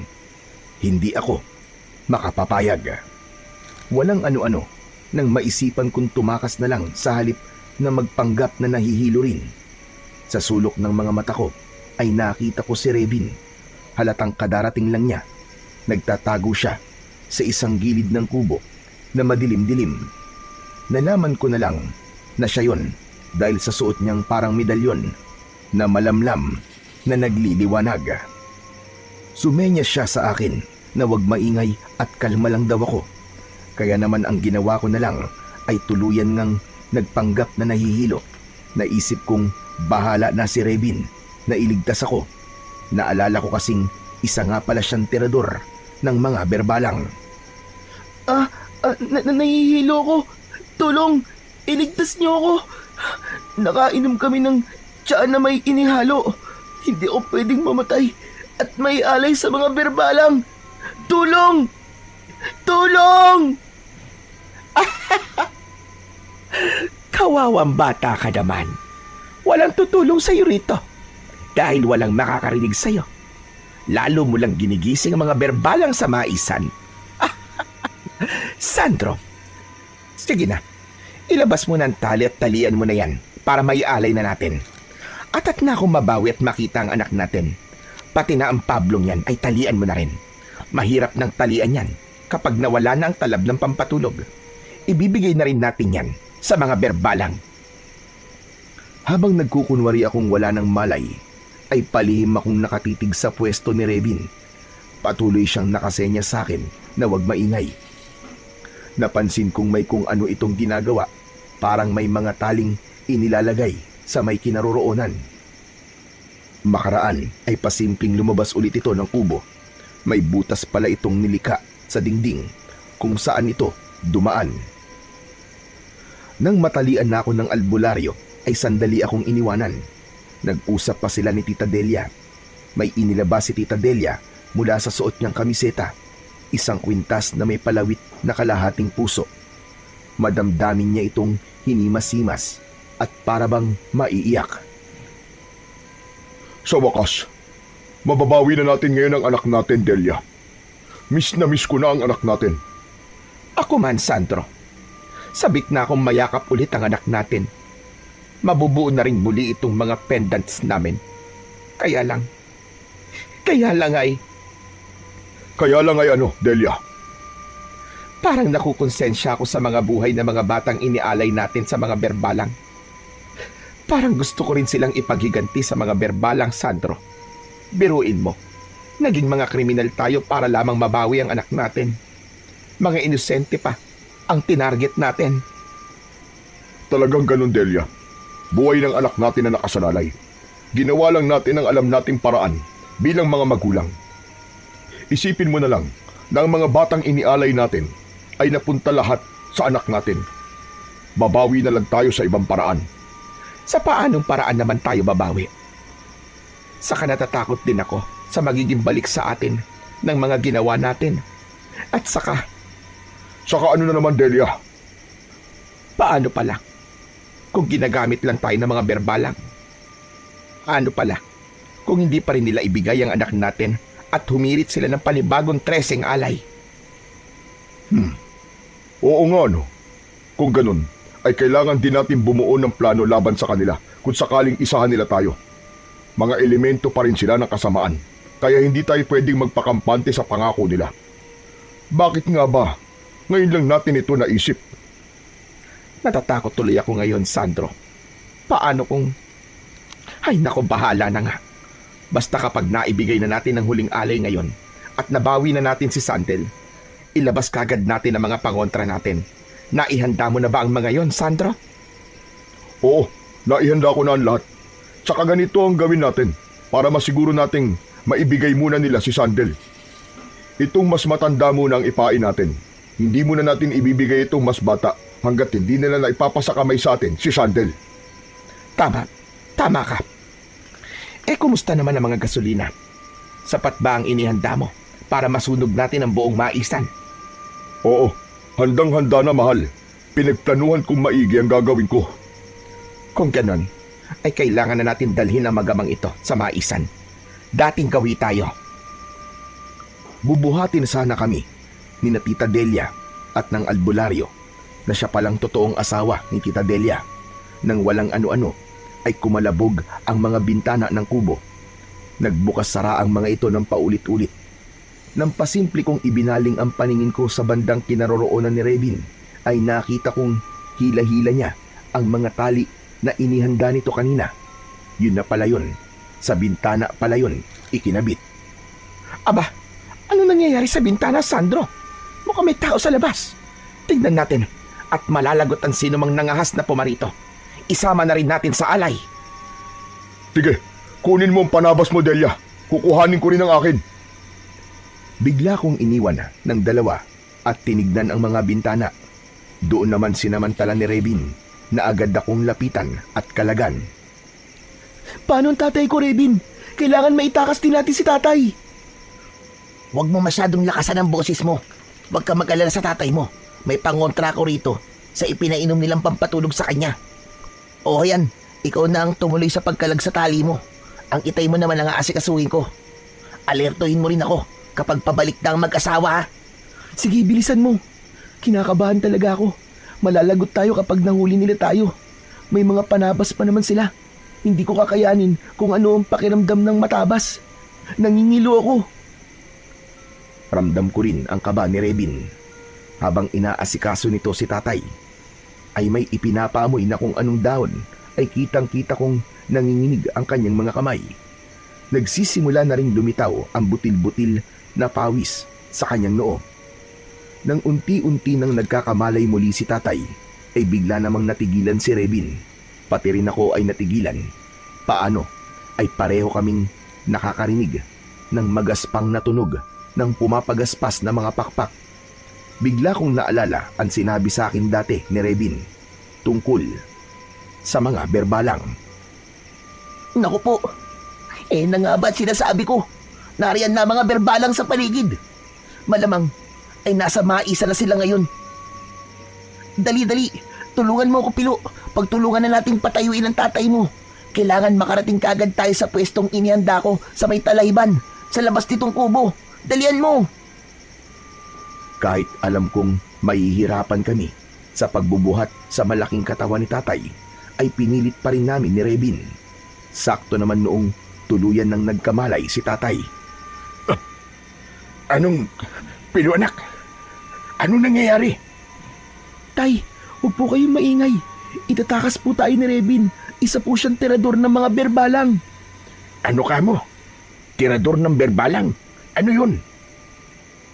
Speaker 1: Hindi ako makapapayag. Walang ano-ano nang maisipan kong tumakas na lang sa halip na magpanggap na nahihilo rin. Sa sulok ng mga mata ko ay nakita ko si Revin. Halatang kadarating lang niya. Nagtatago siya sa isang gilid ng kubo na madilim-dilim. Nalaman ko na lang na siya yon dahil sa suot niyang parang medalyon na malamlam na nagliliwanag. Sumenya siya sa akin na wag maingay at kalma lang daw ako. Kaya naman ang ginawa ko na lang ay tuluyan ngang nagpanggap na nahihilo. Naisip kong bahala na si Revin na iligtas ako. Naalala ko kasing isa nga pala siyang tirador ng mga berbalang.
Speaker 2: Nahihilo ko. Tulong! Iligtas niyo ako! Nakainom kami ng tsaa na may inihalo. Hindi ako pwedeng mamatay at may alay sa mga berbalang. Tulong! Tulong!
Speaker 3: Kawawang bata ka naman. Walang tutulong sa'yo rito dahil walang makakarinig sa'yo. Lalo mo lang ginigising ang mga berbalang sa maisan. Sandro, sige na. Ilabas mo ng tali at talian mo na yan para maialay na natin. At na akong mabawi at makita ang anak natin. Pati na ang Pablong yan ay talian mo na rin. Mahirap ng talian yan kapag nawala na ang talab ng pampatulog. Ibibigay na rin natin yan sa mga berbalang.
Speaker 1: Habang nagkukunwari akong wala ng malay, ay palihim akong nakatitig sa pwesto ni Revin. Patuloy siyang nakasenya sa akin na wag maingay. Napansin kong may kung ano itong ginagawa, parang may mga taling inilalagay sa may kinaroroonan. Makaraan ay pasimpleng lumabas ulit ito ng kubo. May butas pala itong nilika sa dingding kung saan ito dumaan. Nang matalian na ako ng albularyo ay sandali akong iniwanan. Nag-usap pa sila ni Tita Delia. May inilabas si Tita Delia mula sa suot niyang kamiseta. Isang kwintas na may palawit na kalahating puso. Madamdamin niya itong hinimas-himas at parabang maiiyak.
Speaker 4: Sa wakas, mababawi na natin ngayon ang anak natin, Delia. Miss na miss ko na ang anak natin.
Speaker 2: Ako man, Sandro. Sabik na akong mayakap ulit ang anak natin. Mabubuo na rin muli itong mga pendants namin. Kaya lang ay
Speaker 4: Kaya lang ay ano, Delia?
Speaker 2: parang nakukonsensya ako sa mga buhay na mga batang inialay natin sa mga berbalang. Parang gusto ko rin silang ipaghiganti sa mga berbalang, Sandro. Biruin mo, naging mga kriminal tayo para lamang mabawi ang anak natin. Mga inosente pa ang tinarget natin.
Speaker 4: Talagang ganun, Delia. Buhay ng anak natin na nakasalalay. Ginawa lang natin ang alam nating paraan bilang mga magulang. Isipin mo na lang na ang mga batang inialay natin ay napunta lahat sa anak natin. Babawi na lang tayo sa ibang paraan.
Speaker 2: Sa paanong paraan naman tayo babawi? Saka natatakot din ako sa magiging balik sa atin ng mga ginawa natin. At saka,
Speaker 4: Saka ano na naman, Delia?
Speaker 2: paano pala kung ginagamit lang tayo ng mga berbalang? Ano pala kung hindi pa rin nila ibigay ang anak natin at humirit sila ng panibagong treseng alay?
Speaker 4: Oo nga, no. Kung ganun, ay kailangan din natin bumuo ng plano laban sa kanila kung sakaling isahan nila tayo. Mga elemento pa rin sila ng kasamaan, kaya hindi tayo pwedeng magpakampante sa pangako nila. Bakit nga ba? Ngayon lang natin ito naisip.
Speaker 2: Natatakot tuloy ako ngayon, Sandro. Paano kung... Ay nako, bahala na nga. Basta kapag naibigay na natin ang huling alay ngayon at nabawi na natin si Sandel, ilabas kagad natin ang mga pangontra natin. Naihanda mo na ba ang mga yon, Sandro?
Speaker 4: Oo, naihanda ko na ang lahat. Tsaka ganito ang gawin natin para masiguro nating maibigay muna nila si Sandel. Itong mas matanda muna ang ipain natin. Hindi muna natin ibibigay itong mas bata hanggat hindi nila na ipapasakamay sa atin si Sandel.
Speaker 2: Tama ka. Kumusta naman ang mga gasolina? Sapat ba ang inihanda mo para masunog natin ang buong maisan?
Speaker 4: Oo, handang-handa na, mahal. Pinagplanuhan kong maigi ang gagawin ko.
Speaker 2: Kung ganon, ay kailangan na natin dalhin ang magamang ito sa maisan. Dating gawi tayo.
Speaker 1: Bubuhatin sana kami ni na Tita Delia at ng albularyo na siya palang totoong asawa ni Tita Delia. Nang walang ano-ano ay kumalabog ang mga bintana ng kubo. Nagbukas sara ang mga ito ng paulit-ulit. Nang pasimple kong ibinaling ang paningin ko sa bandang kinaroroonan ni Rebin, ay nakita kong hila-hila niya ang mga tali na inihanda nito kanina. Yun na pala yun. Sa bintana pala yun ikinabit.
Speaker 2: Aba, ano nangyayari sa bintana, Sandro? Mukhang may tao sa labas. Tignan natin at malalagot ang sinumang nangahas na pumarito. Isama na rin natin sa alay.
Speaker 4: Sige, kunin mo ang panabas mo, Delia. Kukuhanin ko rin ang akin.
Speaker 1: Bigla kong iniwan ng dalawa at tinignan ang mga bintana. Doon naman sinamantala ni Rebin na agad akong lapitan at kalagan.
Speaker 2: Paano ang tatay ko, Rebin? Kailangan maitakas din natin si tatay.
Speaker 3: Huwag mo masyadong lakasan ang boses mo. Huwag ka mag-alala sa tatay mo. May pangontra ko rito sa ipinainom nilang pampatulog sa kanya. O yan, ikaw na ang tumuloy sa pagkalag sa tali mo. Ang itay mo naman ang aasikasuhin ko. Alertuhin mo rin ako kapag pabalik na ang mag-asawa, ha?
Speaker 2: Sige, bilisan mo. Kinakabahan talaga ako. Malalagot tayo kapag nahuli nila tayo. May mga panabas pa naman sila. Hindi ko kakayanin kung ano ang pakiramdam ng matabas. Nangingilo ako.
Speaker 1: Ramdam ko rin ang kaba ni Rebin. Habang inaasikaso nito si tatay, ay may ipinapaamoy na kung anong dahon ay kitang-kita kong nanginginig ang kanyang mga kamay. Nagsisimula na ring lumitaw ang butil-butil na pawis sa kanyang noo. Nang unti-unti nang nagkakamalay muli si tatay, ay bigla namang natigilan si Rebin. Pati rin ako ay natigilan. Paano ay pareho kaming nakakarinig ng magaspang na tunog ng pumapagaspas na mga pakpak. Bigla kong naalala ang sinabi sa akin dati ni Rebin tungkol sa mga berbalang.
Speaker 3: Naku po, na nga ba't sinasabi ko? Nariyan na mga berbalang sa paligid. Malamang ay nasa maisa na sila ngayon. Dali-dali, tulungan mo ako, Pilo. Pagtulungan na nating patayuin ang tatay mo. Kailangan makarating kaagad tayo sa pwestong inihanda ko sa may talayban, sa labas nitong kubo. Dalian mo!
Speaker 1: Kahit alam kong mahihirapan kami sa pagbubuhat sa malaking katawan ni tatay, ay pinilit pa rin namin ni Rebin. Sakto naman noong tuluyan ng nagkamalay si tatay.
Speaker 4: Anong... Pilo anak? Anong nangyayari?
Speaker 2: Tay, huwag po kayong maingay. Itatakas po tayo ni Rebin. Isa po siyang tirador ng mga berbalang.
Speaker 4: Ano ka mo? Tirador ng berbalang? Ano yun?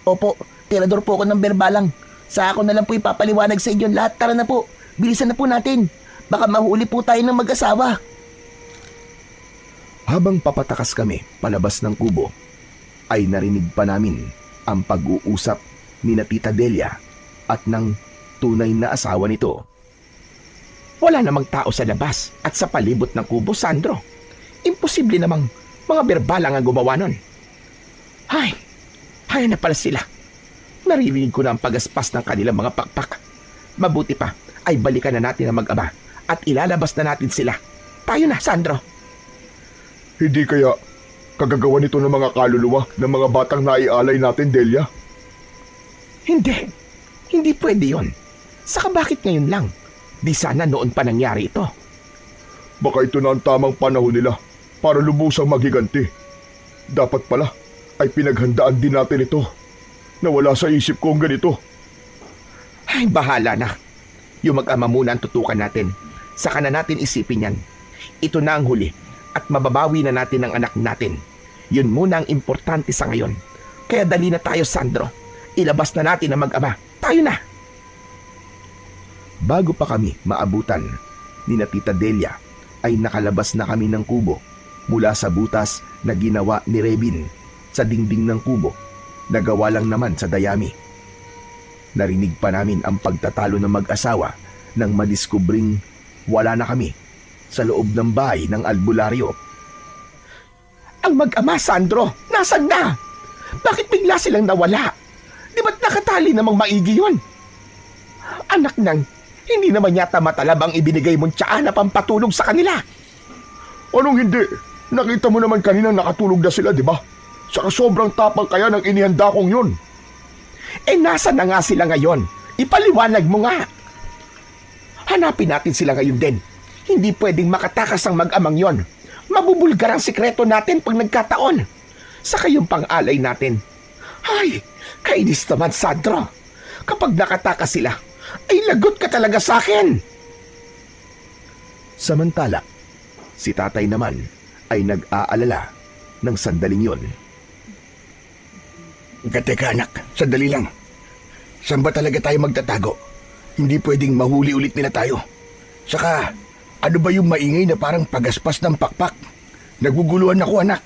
Speaker 3: Opo, tirador po ako ng berbalang. Sa ako na lang po ipapaliwanag sa inyo lahat. Tara na po, bilisan na po natin. Baka mahuli po tayo ng mag-asawa.
Speaker 1: Habang papatakas kami palabas ng kubo, ay narinig pa namin ang pag-uusap ni na Tita Delia at ng tunay na asawa nito.
Speaker 2: Wala namang tao sa labas at sa palibot ng kubo, Sandro. Imposible namang mga berbalang ang gumawa nun. Hay na pala sila. Naririnig ko na ang pagaspas ng kanilang mga pakpak. Mabuti pa ay balikan na natin ang mag-ama at ilalabas na natin sila. Tayo na, Sandro.
Speaker 4: Hindi kaya kagagawa nito ng mga kaluluwa ng mga batang naialay natin, Delia?
Speaker 2: Hindi pwede yon. Saka bakit ngayon lang? Di sana noon pa nangyari ito.
Speaker 4: Baka ito na ang tamang panahon nila para lubusang maghiganti. Dapat pala ay pinaghandaan din natin ito. Nawala sa isip ko ang ganito.
Speaker 2: Ay, bahala na. Yung mag-ama muna ang tutukan natin. Saka na natin isipin yan. Ito na ang huli at mababawi na natin ang anak natin. Yun muna ang importante sa ngayon. Kaya dali na tayo, Sandro. Ilabas na natin ang mag-ama. Tayo na!
Speaker 1: Bago pa kami maabutan ni na Tita Delia, ay nakalabas na kami ng kubo mula sa butas na ginawa ni Rebin sa dingding ng kubo na gawa lang naman sa dayami. Narinig pa namin ang pagtatalo ng mag-asawa nang madiskubring wala na kami sa loob ng bahay ng albularyo.
Speaker 2: Ang mag-ama, Sandro, nasan na? Bakit bigla silang nawala? Di ba't nakatali namang maigi yun? Anak nang, hindi naman yata matalab ang ibinigay mong tiyaan na pampatulog sa kanila.
Speaker 4: Anong hindi? Nakita mo naman kanina nakatulog na sila, di ba? Saka sobrang tapang kaya ng inihanda kong yun.
Speaker 2: Eh, nasa na nga sila ngayon? Ipaliwanag mo nga. Hanapin natin sila ngayon din. Hindi pwedeng makatakas ang mag-amang yon. Mabubulgar ang sikreto natin pag nagkataon. Saka yung pang-alay natin. Ay, kainis naman, Sandro. Kapag nakatakas sila, ay lagot ka talaga sa akin.
Speaker 1: Samantala, si tatay naman ay nag-aalala ng sandaling yon.
Speaker 5: Teka anak, sandali lang. Saan ba talaga tayo magtatago? Hindi pwedeng mahuli ulit nila tayo. Saka, ano ba yung maingay na parang pagaspas ng pakpak? Naguguluhan ako, anak.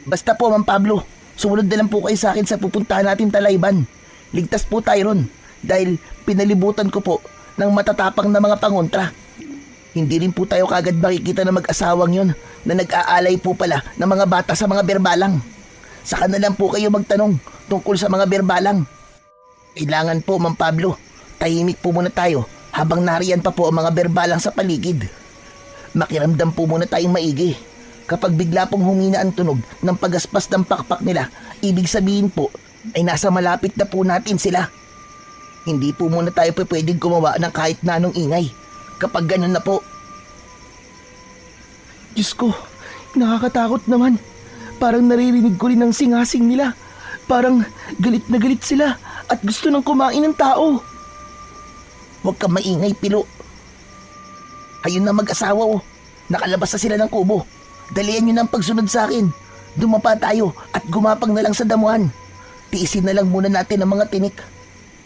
Speaker 3: Basta po, Ma'am Pablo, sumunod na lang po kayo sa akin sa pupuntahan natin talayban. Ligtas po tayo ron dahil pinalibutan ko po ng matatapang na mga pangontra. Hindi rin po tayo kagad makikita na mag-asawang yon na nag-aalay po pala ng mga bata sa mga berbalang. Saka na lang po kayo magtanong tungkol sa mga berbalang. Kailangan po, Ma'am Pablo, tahimik po muna tayo habang nariyan pa po ang mga berbalang sa paligid. Makiramdam po muna tayong maigi. Kapag bigla pong humina ang tunog ng pagaspas ng pakpak nila, ibig sabihin po ay nasa malapit na po natin sila. Hindi po muna tayo pwedeng gumawa ng kahit na anong ingay. Kapag ganun na po.
Speaker 2: Diyos ko, nakakatakot naman. Parang naririnig ko rin ang singasing nila. Parang galit na galit sila at gusto nang kumain ng tao.
Speaker 3: Huwag kang maingay, Pilo. Ayun na mag-asawa, oh. Nakalabas na sila ng kubo. Dalian nyo na ang pagsunod sa akin. Dumapa tayo at gumapang na lang sa damuhan. Tiisin na lang muna natin ang mga tinik.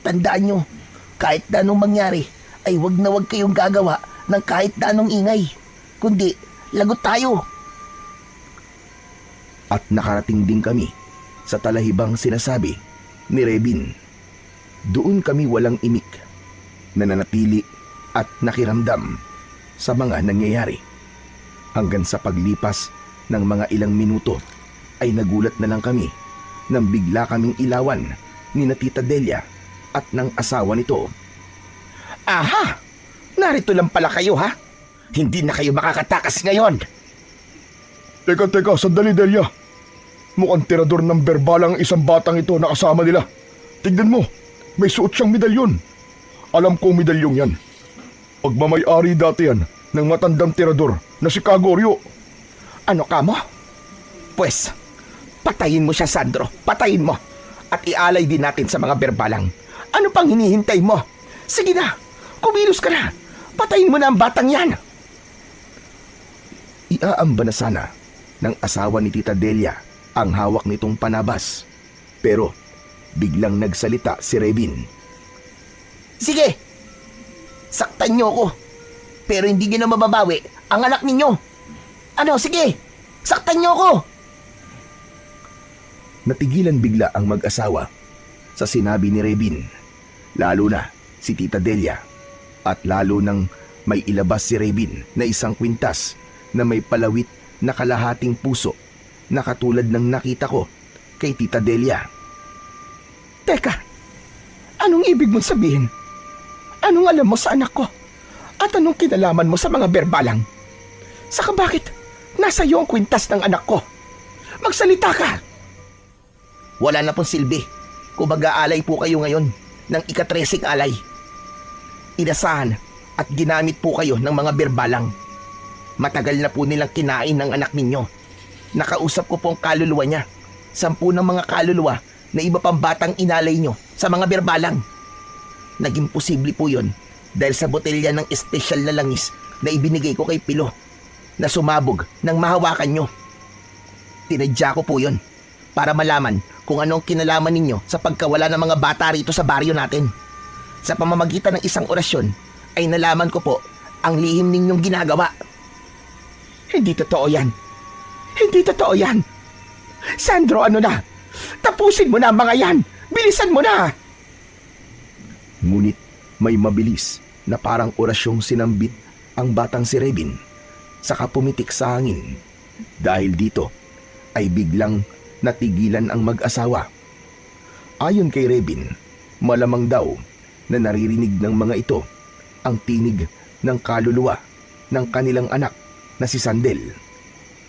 Speaker 3: Tandaan nyo, kahit na anong mangyari, ay wag na wag kayong gagawa ng kahit na anong ingay. Kundi, lagot tayo.
Speaker 1: At nakarating din kami sa talahibang sinasabi ni Rebin. Doon kami walang imik, nananatili at nakiramdam sa mga nangyayari. Hanggang sa paglipas ng mga ilang minuto ay nagulat na lang kami nang bigla kaming ilawan ni na Tita Delia at ng asawa nito.
Speaker 3: Aha! Narito lang pala kayo, ha? Hindi na kayo makakatakas ngayon.
Speaker 4: Teka, sandali Delia. Mukhang tirador ng berbalang ang isang batang ito na kasama nila. Tignan mo, may suot siyang medalyon. Alam kong medalyong yan. Pagmamay-ari dati yan ng matandang tirador na si Kagorio.
Speaker 3: Ano ka mo? Pwes, patayin mo siya, Sandro. Patayin mo. At ialay din natin sa mga berbalang. Ano pang hinihintay mo? Sige na, kumilos ka na. Patayin mo na ang batang yan.
Speaker 1: Iaamba na sana ng asawa ni Tita Delia ang hawak nitong panabas. Pero biglang nagsalita si Rebin.
Speaker 3: Sige, saktan niyo ako. Pero hindi niyo na mababawi ang anak ninyo. Ano, sige, saktan niyo ako.
Speaker 1: Natigilan bigla ang mag-asawa sa sinabi ni Rebin. Lalo na si Tita Delia. At lalo nang may ilabas si Rebin na isang kwintas na may palawit na kalahating puso na katulad ng nakita ko kay Tita Delia.
Speaker 3: Teka, anong ibig mong sabihin? Anong alam mo sa anak ko? At anong kinalaman mo sa mga berbalang? Saka bakit nasa iyo ang kwintas ng anak ko? Magsalita ka! Wala na pong silbi kung mag-aalay po kayo ngayon ng ika-13 alay. Inasahan at ginamit po kayo ng mga berbalang. Matagal na po nilang kinain ng anak ninyo. Nakausap ko po ang kaluluwa niya. 10 ng mga kaluluwa na iba pang batang inalay nyo sa mga berbalang. Naging posible po yun dahil sa botelya ng espesyal na langis na ibinigay ko kay Pilo na sumabog nang mahawakan nyo. Tinadya ko po yun para malaman kung anong kinalaman ninyo sa pagkawala ng mga bata rito sa baryo natin. Sa pamamagitan ng isang orasyon ay nalaman ko po ang lihim ninyong ginagawa. Hindi totoo yan. Hindi totoo yan. Sandro, ano na? Tapusin mo na ang mga yan. Bilisan mo na.
Speaker 1: Ngunit may mabilis na parang orasyong sinambit ang batang si Rebin, saka pumitik sa hangin. Dahil dito ay biglang natigilan ang mag-asawa. Ayon kay Rebin, malamang daw na naririnig ng mga ito ang tinig ng kaluluwa ng kanilang anak na si Sandel.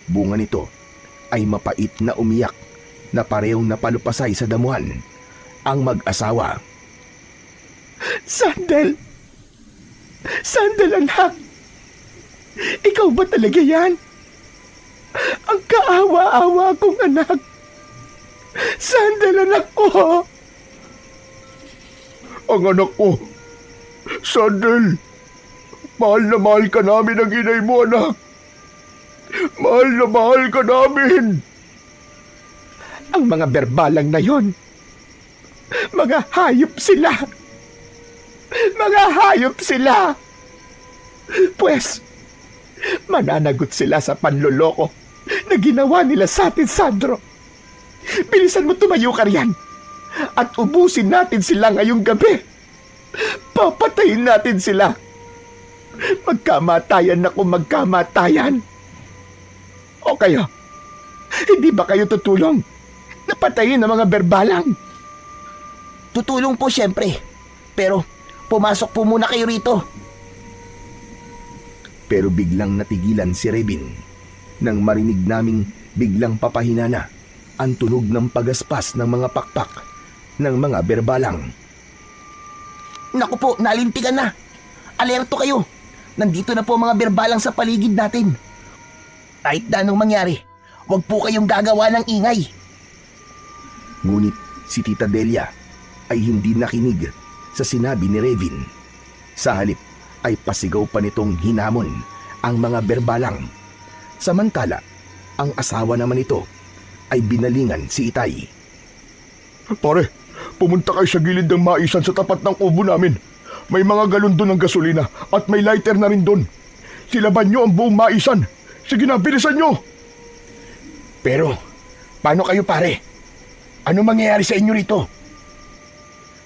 Speaker 1: Bunga nito ay mapait na umiyak na parehong napalupasay sa damuhan ang mag-asawa.
Speaker 3: Sandel! Sandel, anak! Ikaw ba talaga yan? Ang kaawa-awa kong anak! Sandel, anak ko!
Speaker 4: Ang anak ko, Sandel, mahal na mahal ka namin ang inay mo, anak. Mahal na mahal ka namin.
Speaker 3: Ang mga berbalang na yon, mga hayop sila! Mga hayop sila! Pwes, mananagot sila sa panloloko na ginawa nila sa atin, Sandro. Bilisan mo, tumayo ka riyan at ubusin natin sila ngayong gabi. Papatayin natin sila. Magkamatayan na kung magkamatayan. O kayo, hindi ba kayo tutulong na patayin ang mga berbalang? Tutulong po siyempre, pero pumasok po muna kayo rito.
Speaker 1: Pero biglang natigilan si Rebin nang marinig naming biglang papahinana ang tunog ng pagaspas ng mga pakpak ng mga berbalang.
Speaker 3: Naku po, nalintikan na. Alerto kayo. Nandito na po ang mga berbalang sa paligid natin. Kahit na anong mangyari, huwag po kayong gagawa ng ingay.
Speaker 1: Ngunit si Tita Delia ay hindi nakinig sa sinabi ni Rebin. Sa halip ay pasigaw pa nitong hinamon ang mga berbalang. Samantala, ang asawa naman nito ay binalingan si Itay.
Speaker 4: Pare, pumunta kayo sa gilid ng maisan sa tapat ng kubo namin. May mga galon doon ng gasolina at may lighter na rin doon. Silaban nyo ang buong maisan. Sige na, bilisan nyo!
Speaker 3: Pero, paano kayo, pare? Ano mangyayari sa inyo rito?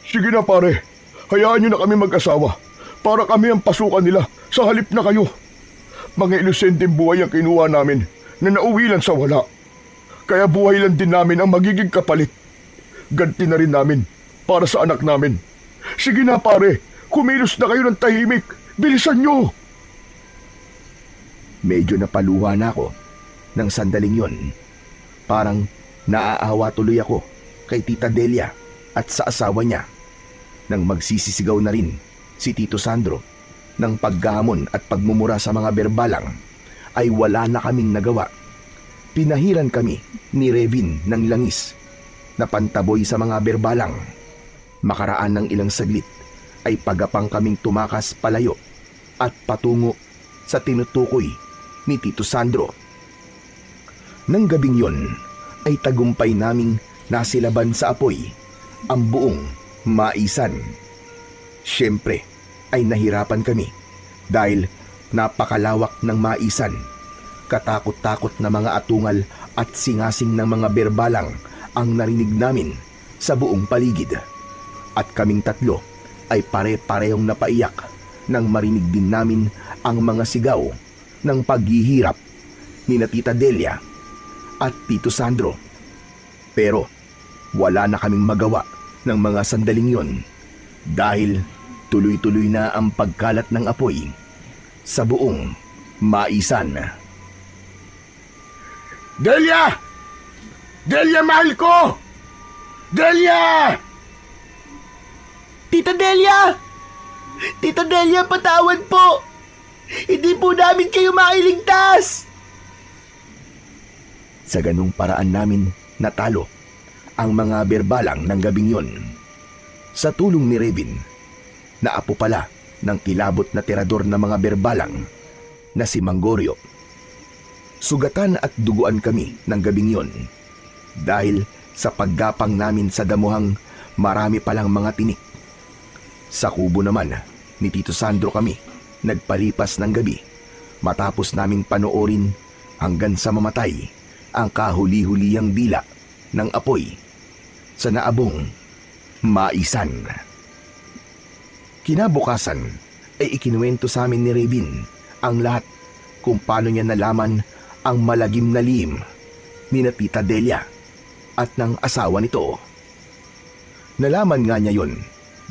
Speaker 4: Sige na pare, hayaan nyo na kami mag-asawa para kami ang pasukan nila sa halip na kayo. Mga inosenteng buhay ang kinuha namin na nauwi lang sa wala. Kaya buhay lang din namin ang magiging kapalit. ganti na rin namin para sa anak namin. Sige na pare, kumilos na kayo ng tahimik. Bilisan nyo!
Speaker 1: Medyo napaluha na ako ng sandaling yon. Parang naaawa tuloy ako kay Tita Delia at sa asawa niya nang magsisisigaw na rin si Tito Sandro ng paggamon at pagmumura sa mga berbalang ay wala na kaming nagawa. Pinahiran kami ni Revin ng langis na pantaboy sa mga berbalang. Makaraan ng ilang saglit ay pagapang kaming tumakas palayo at patungo sa tinutukoy ni Tito Sandro. Nang gabing yon ay tagumpay naming nasilaban sa apoy ang buong maisan. Siyempre ay nahirapan kami dahil napakalawak ng maisan. Katakot-takot na mga atungal at singasing ng mga berbalang ang narinig namin sa buong paligid. At kaming tatlo ay pare-parehong napaiyak nang marinig din namin ang mga sigaw ng paghihirap ni Tita Delia at Tito Sandro. Pero wala na kaming magawa ng mga sandaling yon dahil tuloy-tuloy na ang pagkalat ng apoy sa buong maisan.
Speaker 5: Delia! Delia, mahal ko! Delia!
Speaker 2: Tita Delia! Tita Delia, patawad po! Hindi po namin kayo mailigtas!
Speaker 1: Sa ganung paraan namin natalo ang mga berbalang ng gabing yon. Sa tulong ni Revin, naapo pala ng kilabot na tirador ng mga berbalang na si Manggorio. Sugatan at duguan kami ng gabing yon dahil sa paggapang namin sa damuhang marami palang mga tinik. Sa kubo naman ni Tito Sandro kami nagpalipas ng gabi matapos naming panoorin hanggang sa mamatay ang kahuli-huliyang dila ng apoy sa naabong maisan. Kinabukasan ay ikinuwento sa amin ni Revin ang lahat kung paano niya nalaman ang malagim na lihim ni Tita Delia at ng asawa nito. Nalaman nga niya yon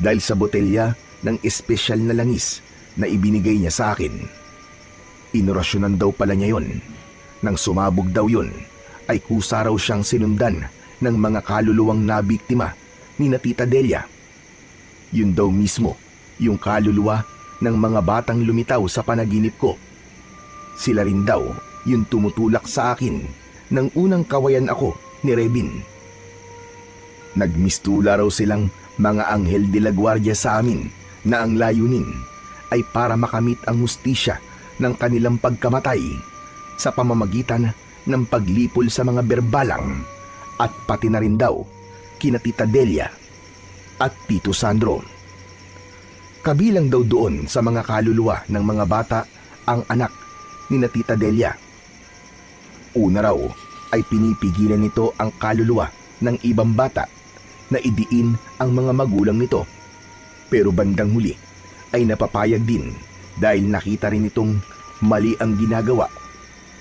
Speaker 1: dahil sa botelya ng espesyal na langis na ibinigay niya sa akin. Inorasyonan daw pala niya yon. Nang sumabog daw yon ay kusa raw siyang sinundan ng mga kaluluwang nabiktima ni Tita Delia. Yun daw mismo yung kaluluwa ng mga batang lumitaw sa panaginip ko. Sila rin daw yung tumutulak sa akin nang unang kawayan ako ni Revin. Nagmistula raw silang mga anghel de la guardia sa amin na ang layunin ay para makamit ang hustisya ng kanilang pagkamatay sa pamamagitan ng paglipol sa mga berbalang at pati na rin daw kina Tita Delia at Tito Sandro. Kabilang daw doon sa mga kaluluwa ng mga bata ang anak ni Tita Delia. Una raw ay pinipigilan nito ang kaluluwa ng ibang bata na idiin ang mga magulang nito. Pero bandang huli ay napapayag din dahil nakita rin itong mali ang ginagawa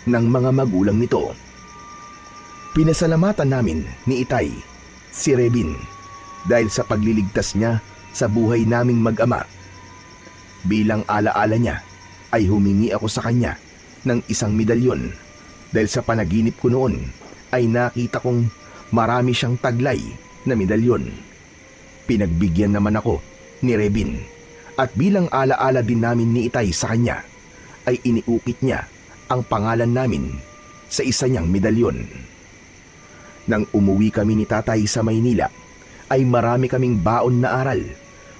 Speaker 1: ng mga magulang nito. Pinasalamatan namin ni Itay si Revin dahil sa pagliligtas niya sa buhay naming mag-ama. Bilang alaala niya ay humingi ako sa kanya ng isang medalyon dahil sa panaginip ko noon ay nakita kong marami siyang taglay na medalyon. Pinagbigyan naman ako ni Revin at bilang alaala din namin ni Itay sa kanya ay iniukit niya ang pangalan namin sa isa niyang medalyon. Nang umuwi kami ni Tatay sa Maynila ay marami kaming baon na aral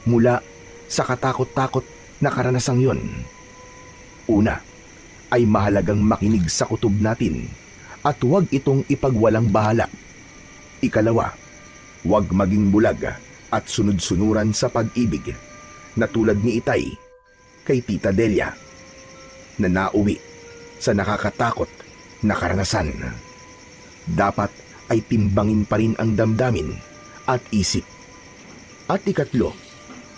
Speaker 1: mula sa katakot-takot na karanasang yon. Una ay mahalagang makinig sa kutob natin at huwag itong ipagwalang bahala. Ikalawa, huwag maging bulag at sunod-sunuran sa pag-ibig na tulad ni Itay kay Tita Delia na nauwi sa nakakatakot na karanasan. Dapat ay timbangin pa rin ang damdamin at isip. At ikatlo,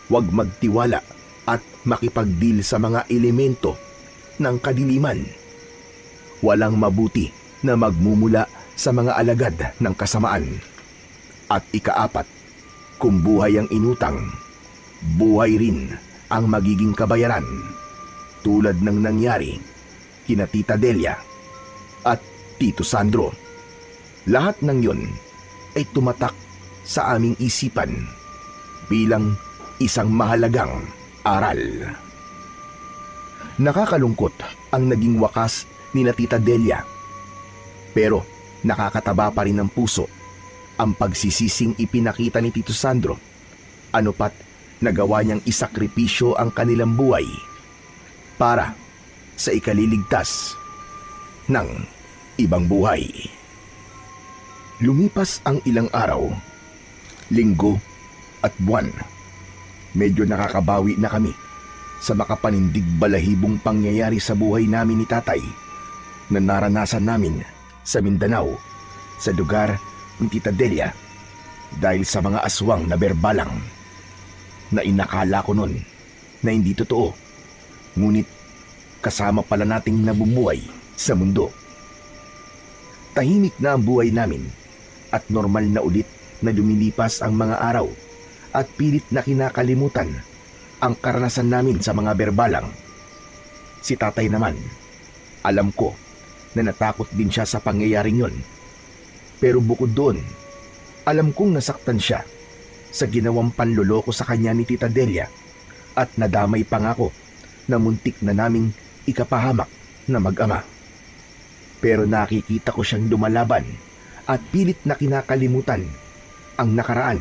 Speaker 1: huwag magtiwala at makipagdeal sa mga elemento ng kadiliman. Walang mabuti na magmumula sa mga alagad ng kasamaan. At ikaapat, kung buhay ang inutang, buhay rin ang magiging kabayaran, tulad ng nangyari kina Tita Delia at Tito Sandro. Lahat ng yon ay tumatak sa aming isipan bilang isang mahalagang aral. Nakakalungkot ang naging wakas ni Tita Delia, pero nakakataba pa rin ng puso ang pagsisising ipinakita ni Tito Sandro, ano pat nagawa niyang isakripisyo ang kanilang buhay para sa ikaliligtas ng ibang buhay. Lumipas ang ilang araw, linggo at buwan. Medyo nakakabawi na kami sa makapanindig balahibong pangyayari sa buhay namin ni tatay na naranasan namin sa Mindanao, sa lugar ni Tita Delia, dahil sa mga aswang na berbalang na inakala ko noon na hindi totoo, ngunit kasama pala nating nabubuhay sa mundo. Tahimik na ang buhay namin at normal na ulit na lumilipas ang mga araw at pilit na kinakalimutan ang karanasan namin sa mga berbalang. Si tatay naman, alam ko na natakot din siya sa pangyayaring yon. Pero bukod doon, alam kong nasaktan siya sa ginawang panloloko sa kanya ni Tita Delia at nadamay pa nga ako na muntik na naming ikapahamak na mag-ama. Pero nakikita ko siyang lumalaban at pilit na kinakalimutan ang nakaraan.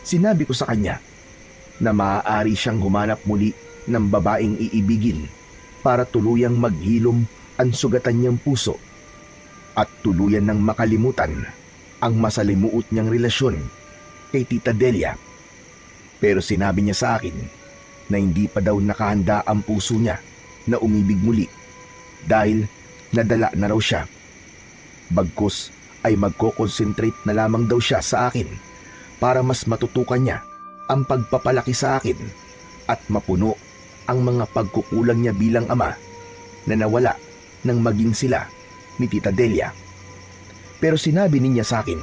Speaker 1: Sinabi ko sa kanya na maaari siyang humanap muli ng babaeng iibigin para tuluyang maghilom ang sugatan niyang puso at tuluyan ng makalimutan ang masalimuot niyang relasyon kay Tita Delia. Pero sinabi niya sa akin na hindi pa daw nakahanda ang puso niya na umibig muli dahil nadala na raw siya. Bagkus ay magko-concentrate na lamang daw siya sa akin para mas matutukan niya ang pagpapalaki sa akin at mapuno ang mga pagkukulang niya bilang ama na nawala nang maging sila ni Tita Delia. Pero sinabi niya sa akin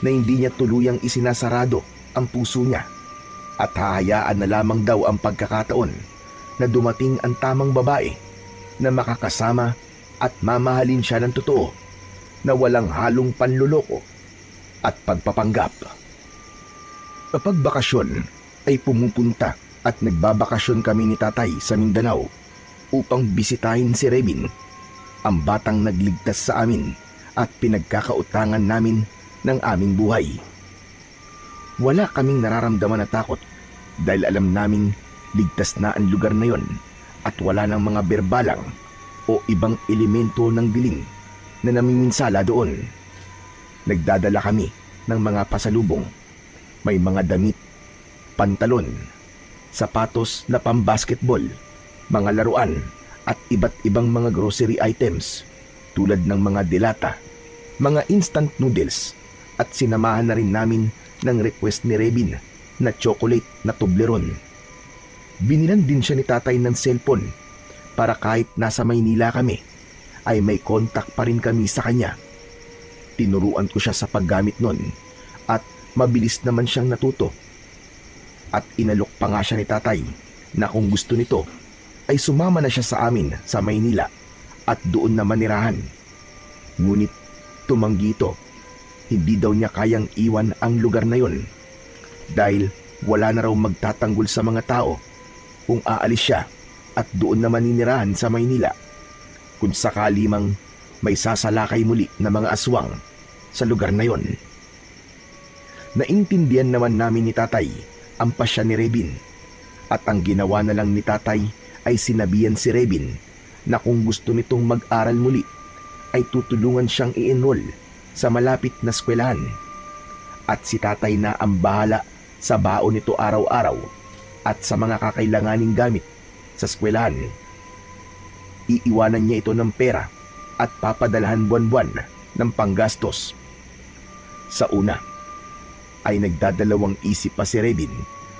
Speaker 1: na hindi niya tuluyang isinasarado ang puso niya at hahayaan na lamang daw ang pagkakataon na dumating ang tamang babae na makakasama at mamahalin siya ng totoo na walang halong panluloko at pagpapanggap. Kapag bakasyon ay pumupunta at nagbabakasyon kami ni tatay sa Mindanao upang bisitahin si Rebin, ang batang nagligtas sa amin at pinagkakautangan namin ng aming buhay. Wala kaming nararamdaman na takot dahil alam naming ligtas na ang lugar na yon at wala ng mga berbalang o ibang elemento ng dilim na namiminsala doon. Nagdadala kami ng mga pasalubong. May mga damit, pantalon, sapatos na pambasketball, mga laruan at iba't ibang mga grocery items tulad ng mga delata, mga instant noodles at sinamahan na rin namin ng request ni Rebin na chocolate na Toblerone. Binilan din siya ni tatay ng cellphone para kahit nasa Maynila kami ay may contact pa rin kami sa kanya. Tinuruan ko siya sa paggamit nun at mabilis naman siyang natuto. At inalok pa nga siya ni tatay na kung gusto nito ay sumama na siya sa amin sa Maynila at doon na manirahan. Ngunit tumanggi ito. Hindi daw niya kayang iwan ang lugar na yon dahil wala na raw magtatanggol sa mga tao kung aalis siya at doon na maninirahan sa Maynila kung sakali mang may sasalakay muli na mga aswang sa lugar na yon. Naintindihan naman namin ni tatay ang pasya ni Rebin at ang ginawa na lang ni tatay ay sinabihan si Rebin na kung gusto nitong mag-aral muli ay tutulungan siyang i-enroll sa malapit na eskwelahan at si tatay na ang bahala sa baon nito araw-araw at sa mga kakailanganing gamit sa eskwelahan. Iiwanan niya ito ng pera at papadalahan buwan-buwan ng panggastos. Sa una ay nagdadalawang isip pa si Rebin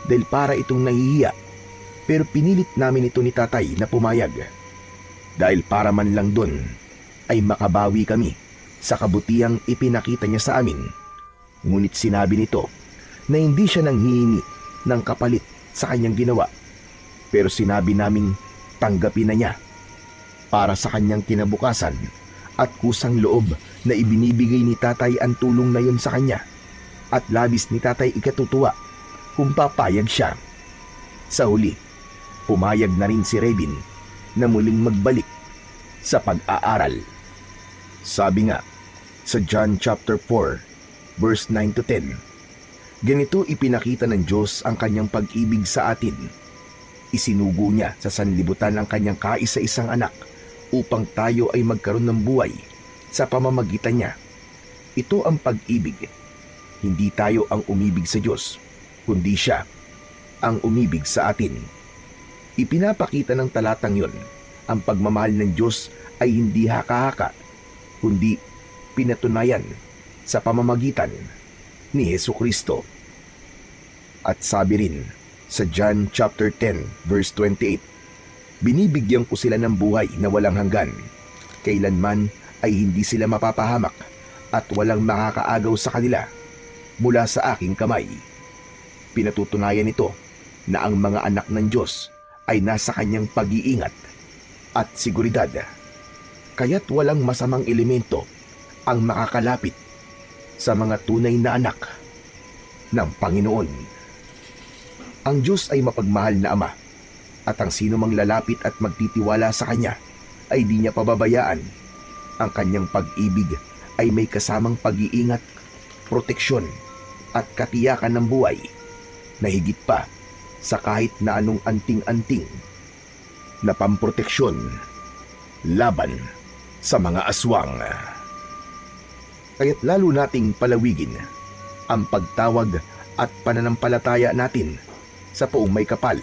Speaker 1: dahil para itong nahihiya, pero pinilit namin ito ni tatay na pumayag dahil para man lang doon ay makabawi kami sa kabutihang ipinakita niya sa amin Ngunit sinabi nito na hindi siya nanghihingi ng kapalit sa kanyang ginawa. Pero sinabi naming tanggapin na niya para sa kanyang kinabukasan at kusang loob na ibinibigay ni tatay ang tulong na yun sa kanya. At labis ni tatay ikatutuwa kung papayag siya. Sa huli, pumayag na rin si Rebin na muling magbalik sa pag-aaral. Sabi nga sa John chapter 4 verse 9 to 10, ganito ipinakita ng Diyos ang kanyang pag-ibig sa atin. Isinugo niya sa sanlibutan ang kanyang kaisa-isang anak upang tayo ay magkaroon ng buhay sa pamamagitan niya. Ito ang pag-ibig. Hindi tayo ang umibig sa Diyos, kundi siya ang umibig sa atin. Ipinapakita ng talatang yon ang pagmamahal ng Diyos ay hindi haka-haka, kundi pinatunayan sa pamamagitan ni Hesukristo. At sabi rin sa John chapter 10 verse 28, binibigyan ko sila ng buhay na walang hanggan. Kailanman ay hindi sila mapapahamak at walang makakaagaw sa kanila mula sa aking kamay. Pinatutunayan nito na ang mga anak ng Diyos ay nasa kanyang pag-iingat at seguridad. Kaya't walang masamang elemento ang makakalapit sa mga tunay na anak ng Panginoon. Ang Diyos ay mapagmahal na Ama, at ang sino mang lalapit at magtitiwala sa Kanya ay di niya pababayaan. Ang kanyang pag-ibig ay may kasamang pag-iingat, proteksyon at katiyakan ng buhay na higit pa sa kahit na anong anting-anting na pamproteksyon laban sa mga aswang. Kaya't lalo nating palawigin ang pagtawag at pananampalataya natin sa Poong May Kapal,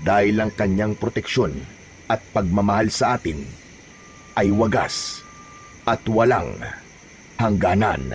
Speaker 1: dahil ang kanyang proteksyon at pagmamahal sa atin ay wagas at walang hangganan.